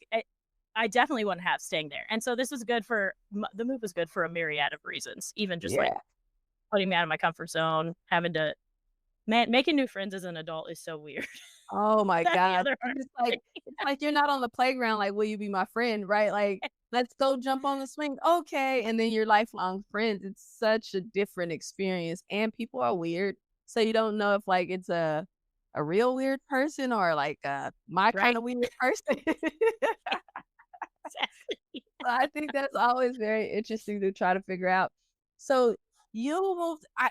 I definitely wouldn't have staying there, and so this was good for the move was good for a myriad of reasons. Even just like Yeah. putting me out of my comfort zone, having to making new friends as an adult is so weird. Oh my That's the god. other hard It's like you're not on the playground, like, "Will you be my friend?" Right? Like, "Let's go jump on the swing." "Okay." And then you're lifelong friends. It's such a different experience, and people are weird, so you don't know if, like, it's a real weird person or, like, my right? kinda weird person. Exactly. So I think that's always very interesting to try to figure out. So you moved I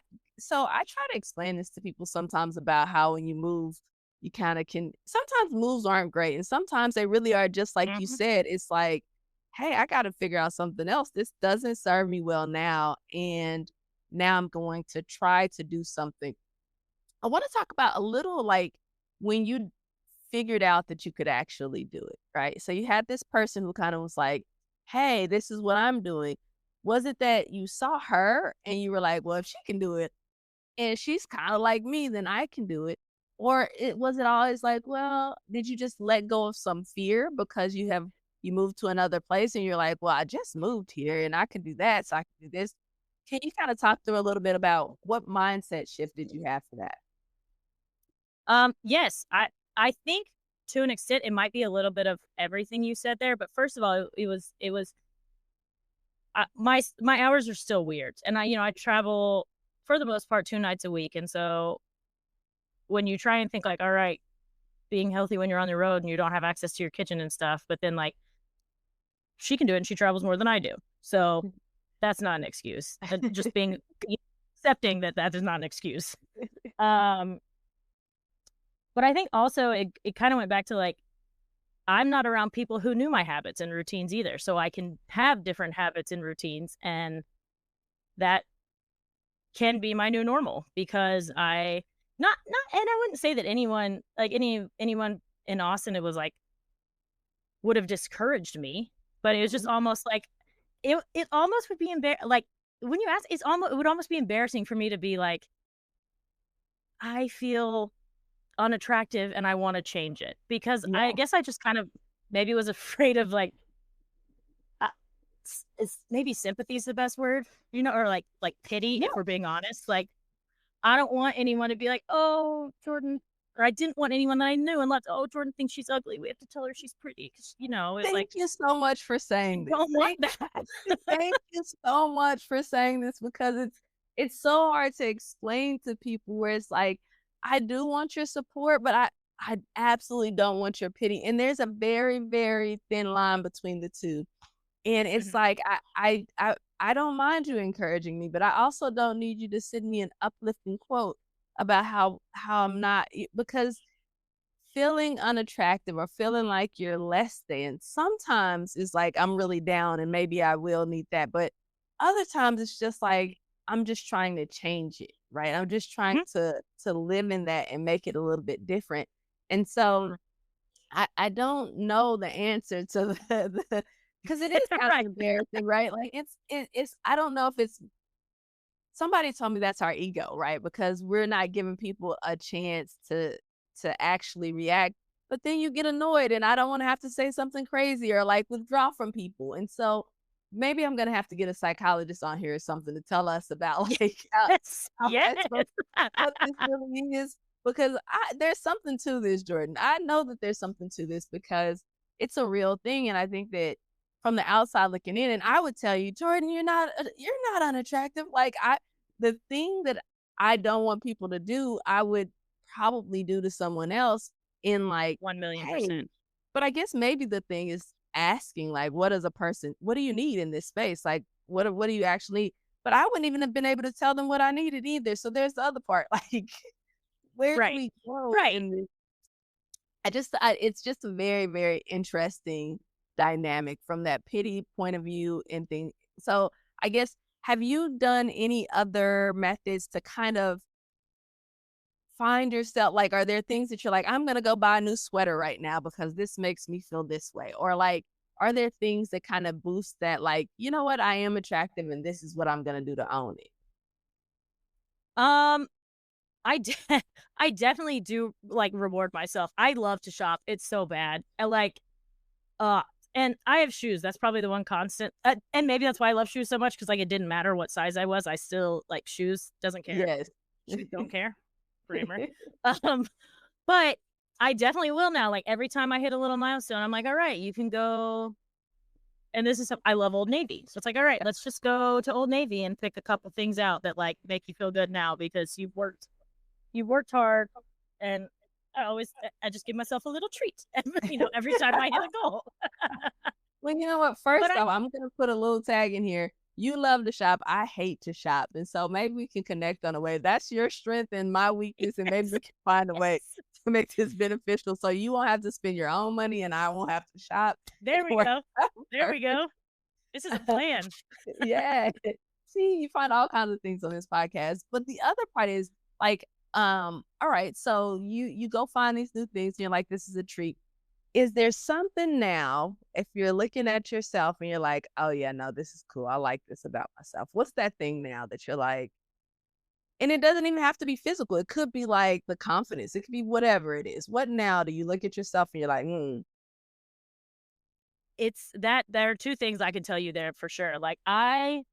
try to explain this to people sometimes about how when you move, you kinda can sometimes moves aren't great, and sometimes they really are just like you Mhm. said, it's like, "Hey, I gotta figure out something else. This doesn't serve me well now, and now I'm going to try to do something." I wanna talk about a little, like, when you figured out that you could actually do it, right? So you had this person who kinda was like, "Hey, this is what I'm doing." Was it that you saw her and you were like, "Well, if she can do it and she's kinda like me, then I can do it." Or it always like, well, did you just let go of some fear because you moved to another place and you're like, "Well, I just moved here and I can do that, so I can do this." Can you kinda talk through a little bit about what mindset shift did you have for that? Yes, I think to an extent it might be a little bit of everything you said there, but first of all, it was my hours are still weird, and I travel for the most part 2 nights a week, and so when you try and think like, all right, being healthy when you're on the road and you don't have access to your kitchen and stuff, but then like she can do it and she travels more than I do, so that's not an excuse. Just being accepting that that is not an excuse. Um, but I think also it kind of went back to like I'm not around people who knew my habits and routines either. So I can have different habits and routines, and that can be my new normal because and I wouldn't say that anyone like anyone in Austin it was like would have discouraged me, but it was just Mhm. almost like it almost would be like when you ask it would almost be embarrassing for me to be like I feel unattractive and I want to change it because I Yeah. guess I just kind of maybe was afraid of like Uh, is maybe sympathy is the best word, or like pity Yeah. if we're being honest. Like I don't want anyone to be like, "Oh, Jordan," or I didn't want anyone that I knew and loved. "Oh, Jordan thinks she's ugly. We have to tell her she's pretty." 'Cause, it's Thank like you so much for I saying this. don't want that. Thank you so much for saying this because it's so hard to explain to people where it's like, I do want your support, but I absolutely don't want your pity. And there's a very, very thin line between the 2. And it's Mhm. like I don't mind you encouraging me, but I also don't need you to send me an uplifting quote about how I'm not because feeling unattractive or feeling like you're less than sometimes is like, I'm really down and maybe I will need that, but other times it's just like, I'm just trying to change it, right? I'm just trying Mhm. to live in that and make it a little bit different. And so I don't know the answer to the because it is kind of Right. embarrassing, right? Like it's I don't know if it's somebody told me that's our ego, right? Because we're not giving people a chance to actually react. But then you get annoyed and I don't want to have to say something crazy or like withdraw from people. And so maybe I'm gonna have to get a psychologist on here or something to tell us about like Yes. how Yes. that's what this really is. Because there's something to this, Jordan. I know that there's something to this because it's a real thing. And I think that from the outside looking in, and I would tell you, Jordan, you're not unattractive. Like the thing that I don't want people to do, I would probably do to someone else in like, 1,000,000%. "Hey." But I guess maybe the thing is asking, like, what do you need in this space? Like, what do you actually need? But I wouldn't even have been able to tell them what I needed either. So there's the other part. Like, where do Right. we go Right. in this? It's just a very, very interesting. dynamic from that pity point of view and thing. So I guess, have you done any other methods to kind of find yourself, like, are there things that you're like, I'm gonna go buy a new sweater right now because this makes me feel this way? Or like, are there things that kind of boost that, like, you know what, I am attractive and this is what I'm gonna do to own it? Um, I de I definitely do, like, reward myself. I love to shop. It's so bad. Uh, and I have shoes. That's probably the one constant. And maybe that's why I love shoes so much because, like, it didn't matter what size I was. I still like shoes. Doesn't care. Yes. Shoes don't care. Kramer. Um, but I definitely will now. Like every time I hit a little milestone, I'm like, all right, you can go. And this is I love Old Navy, so it's like, all right, let's just go to Old Navy and pick a couple things out that like make you feel good now because you've worked hard, and I just give myself a little treat, every time I hit a goal. Well, you know what? But First I off, I'm gonna put a little tag in here. You love to shop. I hate to shop. And so maybe we can connect on a way. That's your strength and my weakness, and maybe yes, we can find a way yes. to make this beneficial so you won't have to spend your own money and I won't have to shop. There It we works go. out There we perfect. go. This is a plan. Yeah. See, you find all kinds of things on this podcast. But the other part is like, all right, so you go find these new things and you're like, this is a treat. Is there something now, if you're looking at yourself and you're like, oh yeah, no, this is cool. I like this about myself. What's that thing now that you're like, and it doesn't even have to be physical. It could be like the confidence. It could be whatever it is. What now do you look at yourself and you're like, It's that there are two things I can tell you there for sure. Like I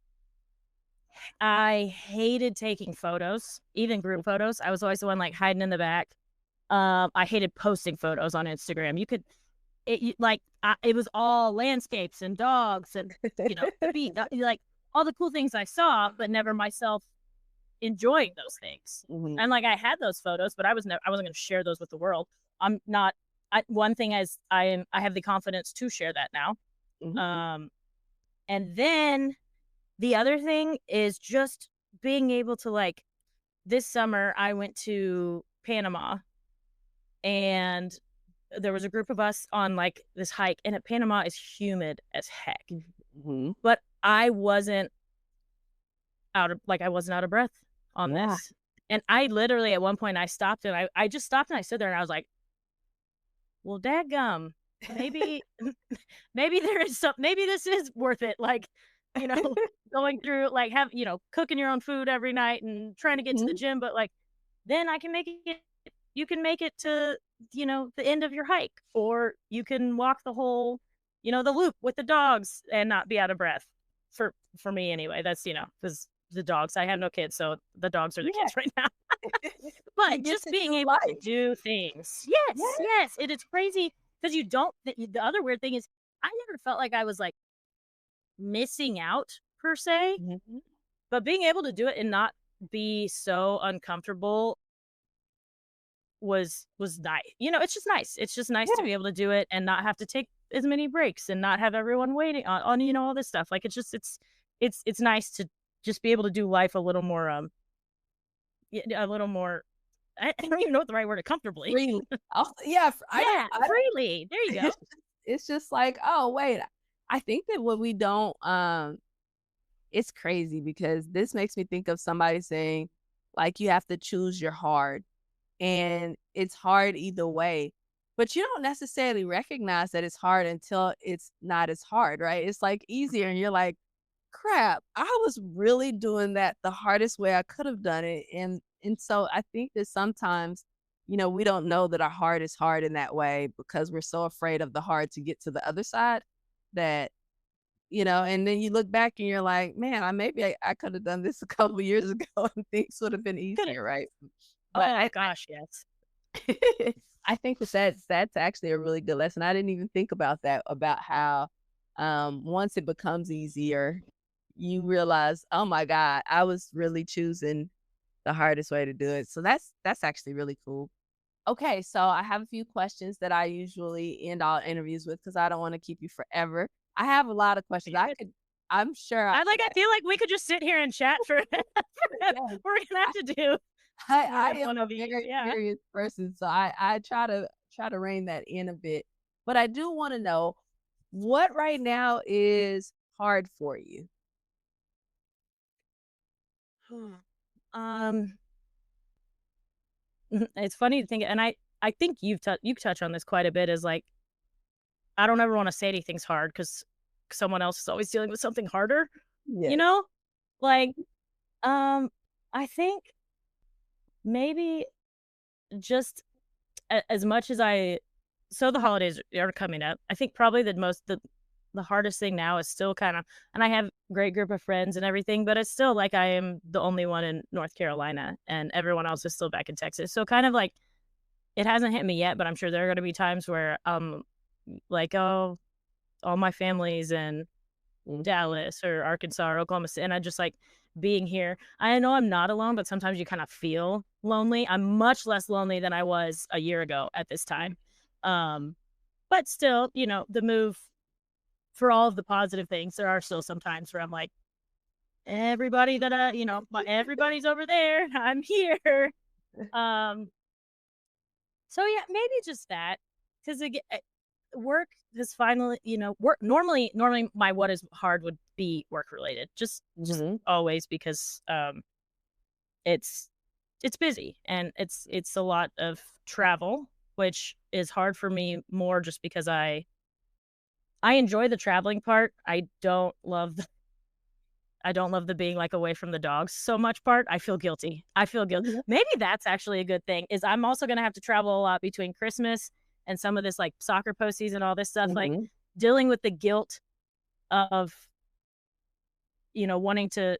hated taking photos, even group photos. I was always the one like hiding in the back. I hated posting photos on Instagram. It was all landscapes and dogs and the beach, like all the cool things I saw, but never myself enjoying those things. mhm, And like I had those photos, but I wasn't going to share those with the world. I'm not. One thing is I have the confidence to share that now. mhm, Um, and then the other thing is just being able to like this summer I went to Panama and there was a group of us on like this hike and at Panama is humid as heck. mhm. But I wasn't out of breath on Yeah. this. And I literally at one point I stopped and I just stopped and I stood there and I was like, well, dadgum, maybe maybe there is some maybe this is worth it. Like, you know, going through like cooking your own food every night and trying to get to the Mhm. gym, but like then I can make it you can make it to, the end of your hike or you can walk the whole, the loop with the dogs and not be out of breath. For me anyway. That's, cuz the dogs. I have no kids, so the dogs are the Yeah. kids right now. You But get just to being do able to life. do things. Yeah. Yes, yes, it is crazy because you don't the other weird thing is I never felt like I was, like, missing out per se, Mhm. but being able to do it and not be so uncomfortable was nice. It's just nice. It's just nice to Yeah. be able to do it and not have to take as many breaks and not have everyone waiting on all this stuff. Like, it's nice to just be able to do life a little more, a little more I don't even know what the right word is, comfortably. Freely. Yeah, Yeah, I don't freely. There you go. it's just like, "Oh, wait." I think that what we don't, it's crazy because this makes me think of somebody saying, like, you have to choose your hard, and it's hard either way, but you don't necessarily recognize that it's hard until it's not as hard, right? It's, like, easier, and you're like, "Crap, I was really doing that the hardest way I could have done it," and so I think that sometimes, we don't know that our heart is hard in that way because we're so afraid of the hard to get to the other side that, and then you look back and you're like, "Man, I could have done this a couple years ago and things would have been Could've easier," right? But Oh I gosh, yes. I think that that's actually a really good lesson. I didn't even think about that, about how, once it becomes easier, you realize, "Oh my god, I was really choosing the hardest way to do it." So that's actually really cool. Okay, so I have a few questions that I usually end all interviews with because I don't wanna keep you forever. I have a lot of questions. I'm sure I feel like we could just sit here and chat for yes. we're gonna have to do more I than am one a of these. very Yeah. curious person, so I try to rein that in a bit. But I do wanna know, what right now is hard for you? Hmm. Um, it's funny to think, and I think you've touched on this quite a bit. Is like I don't ever want to say anything's hard because someone else is always dealing with something harder. You Yes. know, like I think maybe just as much as I so the holidays are coming up. I think probably the hardest thing now is still kind of, and I have a great group of friends and everything, but it's still like I am the only one in North Carolina and everyone else is still back in Texas. So kind of like it hasn't hit me yet, but I'm sure there are going to be times where like, oh, all my family's in Mm. Dallas or Arkansas or Oklahoma City, and I just like being here. I know I'm not alone, but sometimes you kind of feel lonely. I'm much less lonely than I was a year ago at this time. Um, but still, the move for all of the positive things, there are still some times where I'm like, everybody that everybody's over there. I'm here. Um, so yeah, maybe just that because again, work has finally, work normally my what is hard would be work related, just Mhm. always because it's it's busy and it's a lot of travel, which is hard for me more just because I enjoy the traveling part. I don't love the being, like, away from the dogs so much part. I feel guilty. I feel guilt. Mhm. Maybe that's actually a good thing, is I'm also gonna have to travel a lot between Christmas and some of this, like, soccer postseason, all this stuff, like, Mhm. dealing with the guilt of, wanting to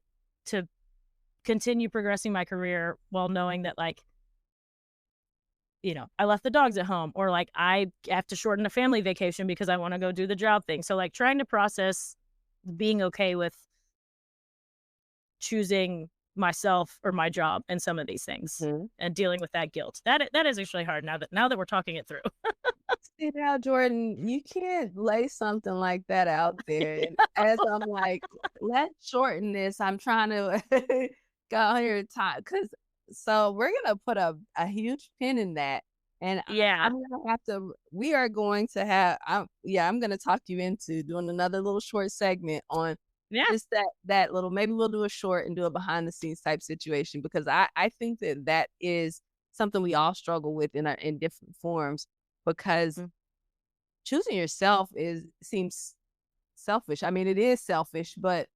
continue progressing my career while knowing that, like, I left the dogs at home, or, like, I have to shorten a family vacation because I wanna go do the job thing. So, like, trying to process being okay with choosing myself or my job and some of these things Mhm. and dealing with that guilt. That is actually hard now that we're talking it through. See now, Jordan, you can't lay something like that out there. And as I'm like, let's shorten this. I'm trying to go here and talk because so we're gonna put a huge pin in that. And Yeah. I'm gonna have to, we are going to have, I'm gonna talk you into doing another little short segment on Yeah. just that little, maybe we'll do a short and do a behind the scenes type situation because I think that that is something we all struggle with in different forms because Mm. choosing yourself is seems selfish. I mean, it is selfish, but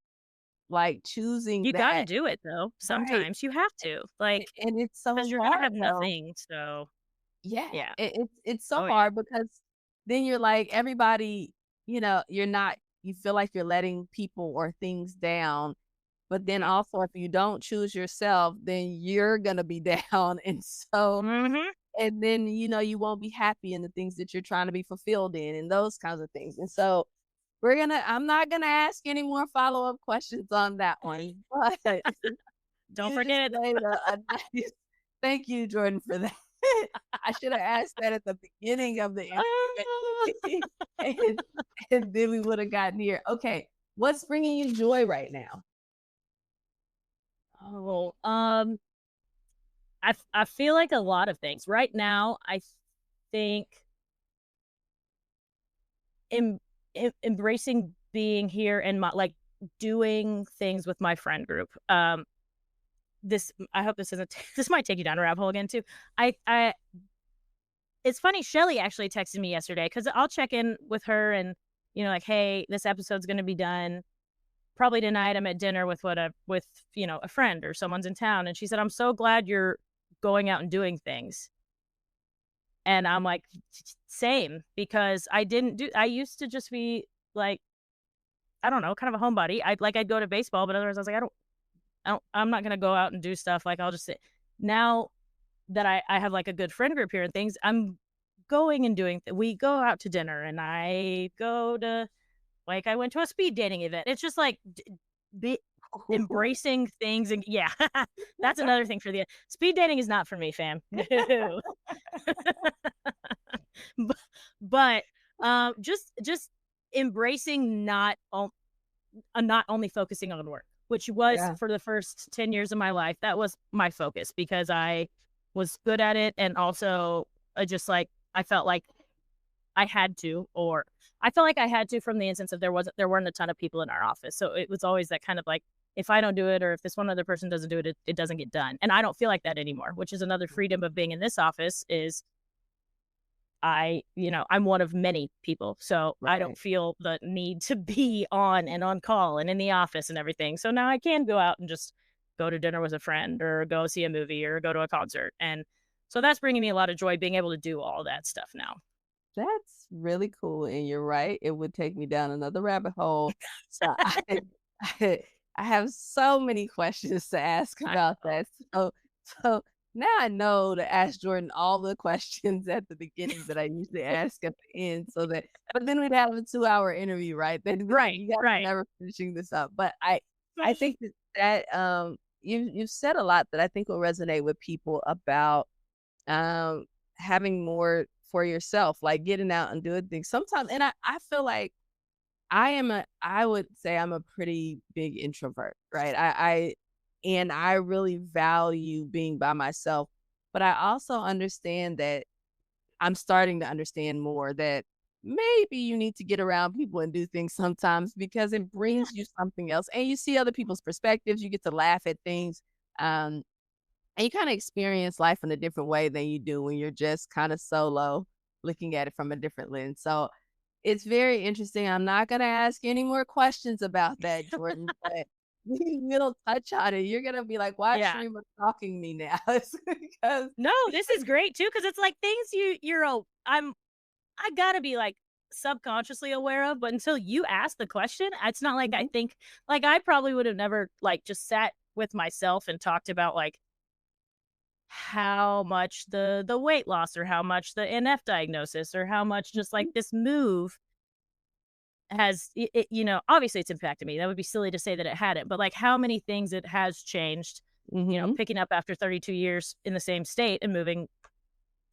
like choosing You gotta that, do it though. right? Sometimes you have to. Like, And it's so because you're gonna hard have though. nothing. So Yeah, yeah. it's so Oh yeah. hard because then you're like everybody, you're not. You feel like you're letting people or things down, but then Mm. also if you don't choose yourself, then you're gonna be down, and so Mhm. and then you won't be happy in the things that you're trying to be fulfilled in, and those kinds of things, and so I'm not gonna ask any more follow-up questions on that one, but Don't you just forget it. laid a nice thank you, Jordan, for that. I should have asked that at the beginning of the interview, and and then we would have gotten here. Okay, what's bringing you joy right now? Oh, I feel like a lot of things right now. I think em- embracing being here and my like doing things with my friend group. This I hope this isn't this might take you down a rabbit hole again too. I It's funny, Shelly actually texted me yesterday because I'll check in with her and like, hey, this episode's gonna be done. Probably tonight I'm at dinner with a friend or someone's in town. And she said, I'm so glad you're going out and doing things. And I'm like, same, because I used to just be like, I don't know, kind of a homebody. I'd go to baseball, but otherwise I was like, I'm not gonna go out and do stuff. Like I'll just sit. Now that I have like a good friend group here and things, I'm going and doing. We go out to dinner, and I go to like I went to a speed dating event. It's just like be embracing things, and yeah, that's another thing for the speed dating is not for me, fam. No, but, but just embracing not only focusing on work, which was Yeah. for the first 10 years of my life. That was my focus because I was good at it. And also I just like, I felt like I had to, or I felt like I had to from the instance of there weren't a ton of people in our office. So it was always that kind of like, if I don't do it or if this one other person doesn't do it, it doesn't get done. And I don't feel like that anymore, which is another freedom of being in this office is I'm one of many people. So I don't Right. feel the need to be on and on call and in the office and everything. So now I can go out and just go to dinner with a friend or go see a movie or go to a concert. And so that's bringing me a lot of joy being able to do all that stuff now. That's really cool, and you're right, it would take me down another rabbit hole. So I I have so many questions to ask I about know. that. So now I know to ask Jordan all the questions at the beginning that I usually ask at the end but then we'd have a 2-hour interview, right? Then Right, you guys are right. never finishing this up. But I think you've said a lot that I think will resonate with people about um, having more for yourself, like getting out and doing things. Sometimes and I feel like I would say I'm a pretty big introvert, right? I really value being by myself, but I also understand that I'm starting to understand more that maybe you need to get around people and do things sometimes because it brings you something else and you see other people's perspectives, you get to laugh at things. Um, and you kinda experience life in a different way than you do when you're just kinda solo, looking at it from a different lens. So, it's very interesting. I'm not gonna ask any more questions about that, Jordan, but we'll touch on it. You're gonna be like, "Why is Yeah. Sharima stalking me now?" It's because No, this is great too because it's like things I gotta be like subconsciously aware of, but until you ask the question, it's not like I Mhm, think like I probably would have never like just sat with myself and talked about like how much the weight loss or how much the NF diagnosis or how much just like mhm, this move has obviously it's impacted me. That would be silly to say that it hadn't, but like how many things it has changed, mhm. picking up after 32 years in the same state and moving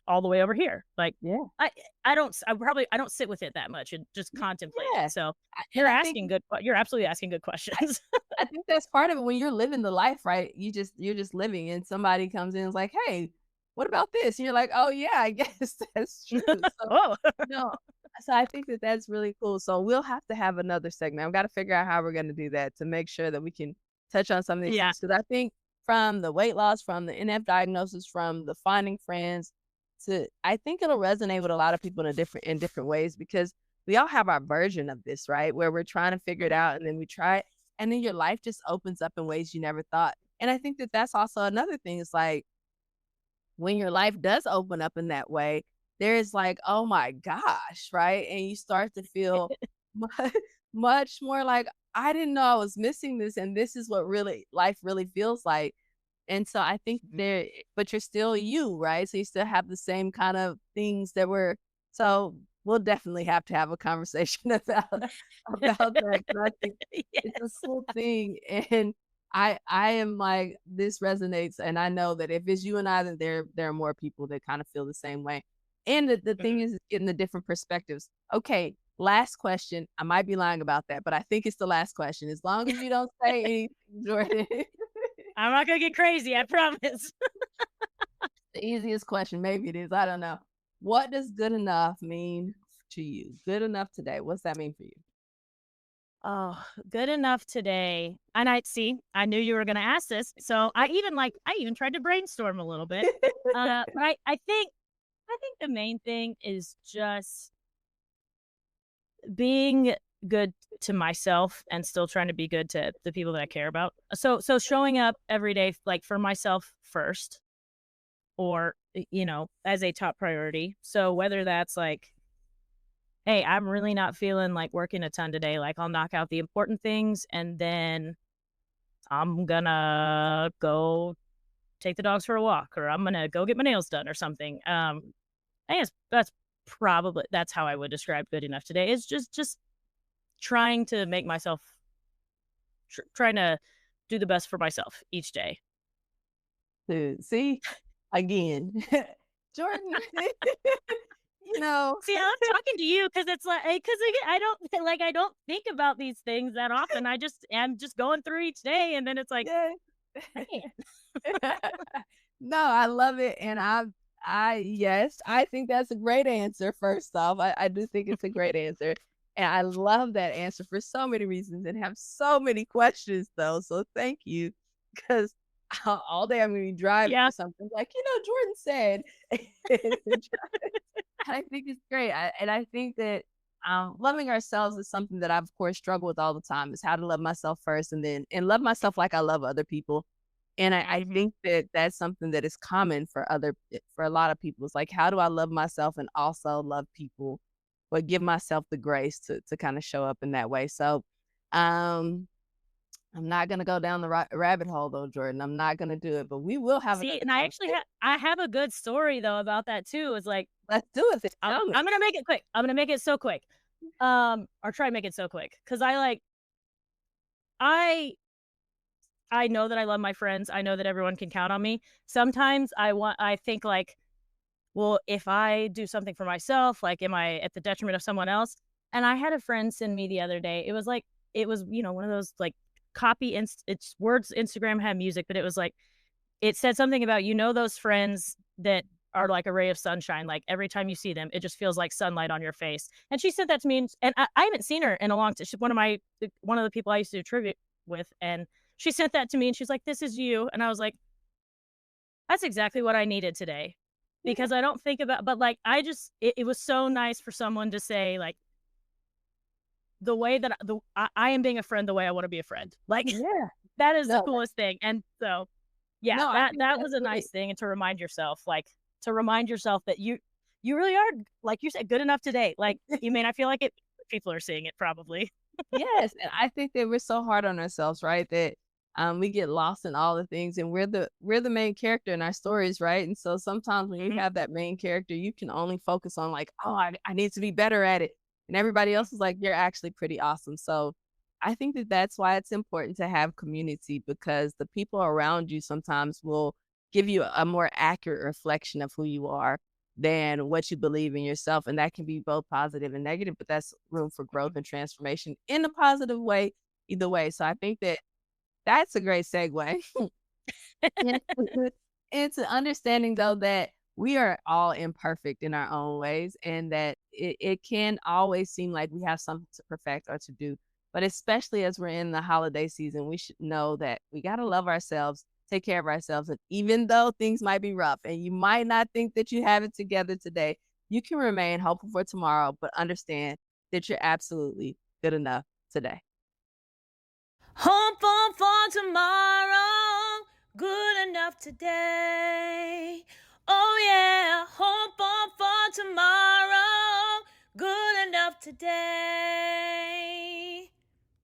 all the way over here. Like Yeah, I I don't sit with it that much and just contemplate it. yeah. So And I think you're absolutely asking good I questions. I think that's part of it when you're living the life, right? You're just living and somebody comes in and is like, "Hey, what about this?" And you're like, "Oh, yeah, I guess that's true." So, Oh. no, so I think that that's really cool. So we'll have to have another segment. I've got to figure out how we're gonna do that to make sure that we can touch on some of these Yeah. things. Because I think from the weight loss, from the NF diagnosis, from the finding friends I think it'll resonate with a lot of people in different ways because we all have our version of this, right? Where we're trying to figure it out and then we try it and then your life just opens up in ways you never thought. And I think that that's also another thing. It's like when your life does open up in that way, there's like, oh my gosh, right? And you start to feel mu- much more like, I didn't know I was missing this. And this is what really life really feels like. And so I think but you're still you, right? So you still have the same kind of things that were so we'll definitely have to have a conversation about that 'cause I think it's a Yes. cool thing. And I am like, this resonates, and I know that if it's you and I, then there are more people that kind of feel the same way. And the thing Mhm. is getting the different perspectives. Okay, last question. I might be lying about that, but I think it's the last question. As long as you don't say anything, Jordan. I'm not gonna get crazy, I promise. The easiest question, maybe it is, I don't know. What does good enough mean to you? Good enough today, what's that mean for you? Oh, good enough today. And I knew you were gonna ask this. So I even tried to brainstorm a little bit. But I think the main thing is just being good to myself and still trying to be good to the people that I care about. So showing up every day like for myself first or as a top priority. So whether that's like, hey, I'm really not feeling like working a ton today, like I'll knock out the important things and then I'm gonna go take the dogs for a walk or I'm gonna go get my nails done or something. I guess that's how I would describe good enough today. Is just trying to make myself trying to do the best for myself each day. Dude, see? Again. Jordan, you know See, I'm talking to you because it's like because I don't like I don't think about these things that often. I just am just going through each day, and then it's like, yeah. man, No, I love it, and Yes, I think that's a great answer, first off. I do think it's a great answer, and I love that answer for so many reasons and have so many questions, though, so thank you, 'cause all day I'm gonna be driving Yeah. or something like, Jordan said. I think it's great, and I think that, loving ourselves is something that I've, of course, struggled with all the time, is how to love myself first and love myself like I love other people. And I Mhm. think that that's something that is common for a lot of people. It's like, how do I love myself and also love people, but give myself the grace to kinda show up in that way? So, um, I'm not gonna go down the rabbit hole though, Jordan. I'm not gonna do it, but we will have See, another and I actually conversation. I have a good story though about that too. It's like Let's do it then. I'm Tell me. I'm gonna make it quick. I'm gonna make it so quick. Or try to make it so quick because I I know that I love my friends. I know that everyone can count on me. Sometimes I think like, well, if I do something for myself, like, am I at the detriment of someone else? And I had a friend send me the other day. It was, one of those like it's words Instagram had music, but it was like it said something about, those friends that are like a ray of sunshine. Like every time you see them, it just feels like sunlight on your face. And she sent that to me, and I haven't seen her in a long time. She's one of the people I used to do trivia with, and she sent that to me, and she's like, "This is you," and I was like, "That's exactly what I needed today," Yeah, because I don't think about, but like it was so nice for someone to say like the way that I am being a friend the way I want to be a friend. Like yeah. that is the No, coolest thing, and so yeah, no, I think that that's was a great. nice thing, and to remind yourself that you really are, like you said, good enough today. Like, you may not feel like it, but people are seeing it probably. Yes, and I think that we're so hard on ourselves, right? That we get lost in all the things, and we're the main character in our stories, right? And so sometimes when you Mhm. have that main character, you can only focus on like, oh, I need to be better at it, and everybody else is like, you're actually pretty awesome. So I think that that's why it's important to have community because the people around you sometimes will give you a more accurate reflection of who you are than what you believe in yourself, and that can be both positive and negative, but that's room for growth Mhm. and transformation in a positive way, either way. So I think that that's a great segue into into understanding though that we are all imperfect in our own ways and that it can always seem like we have something to perfect or to do. But especially as we're in the holiday season, we should know that we gotta love ourselves, take care of ourselves. And even though things might be rough and you might not think that you have it together today, you can remain hopeful for tomorrow, but understand that you're absolutely good enough today. Hope for tomorrow, good enough today. Oh yeah, hope for tomorrow, good enough today.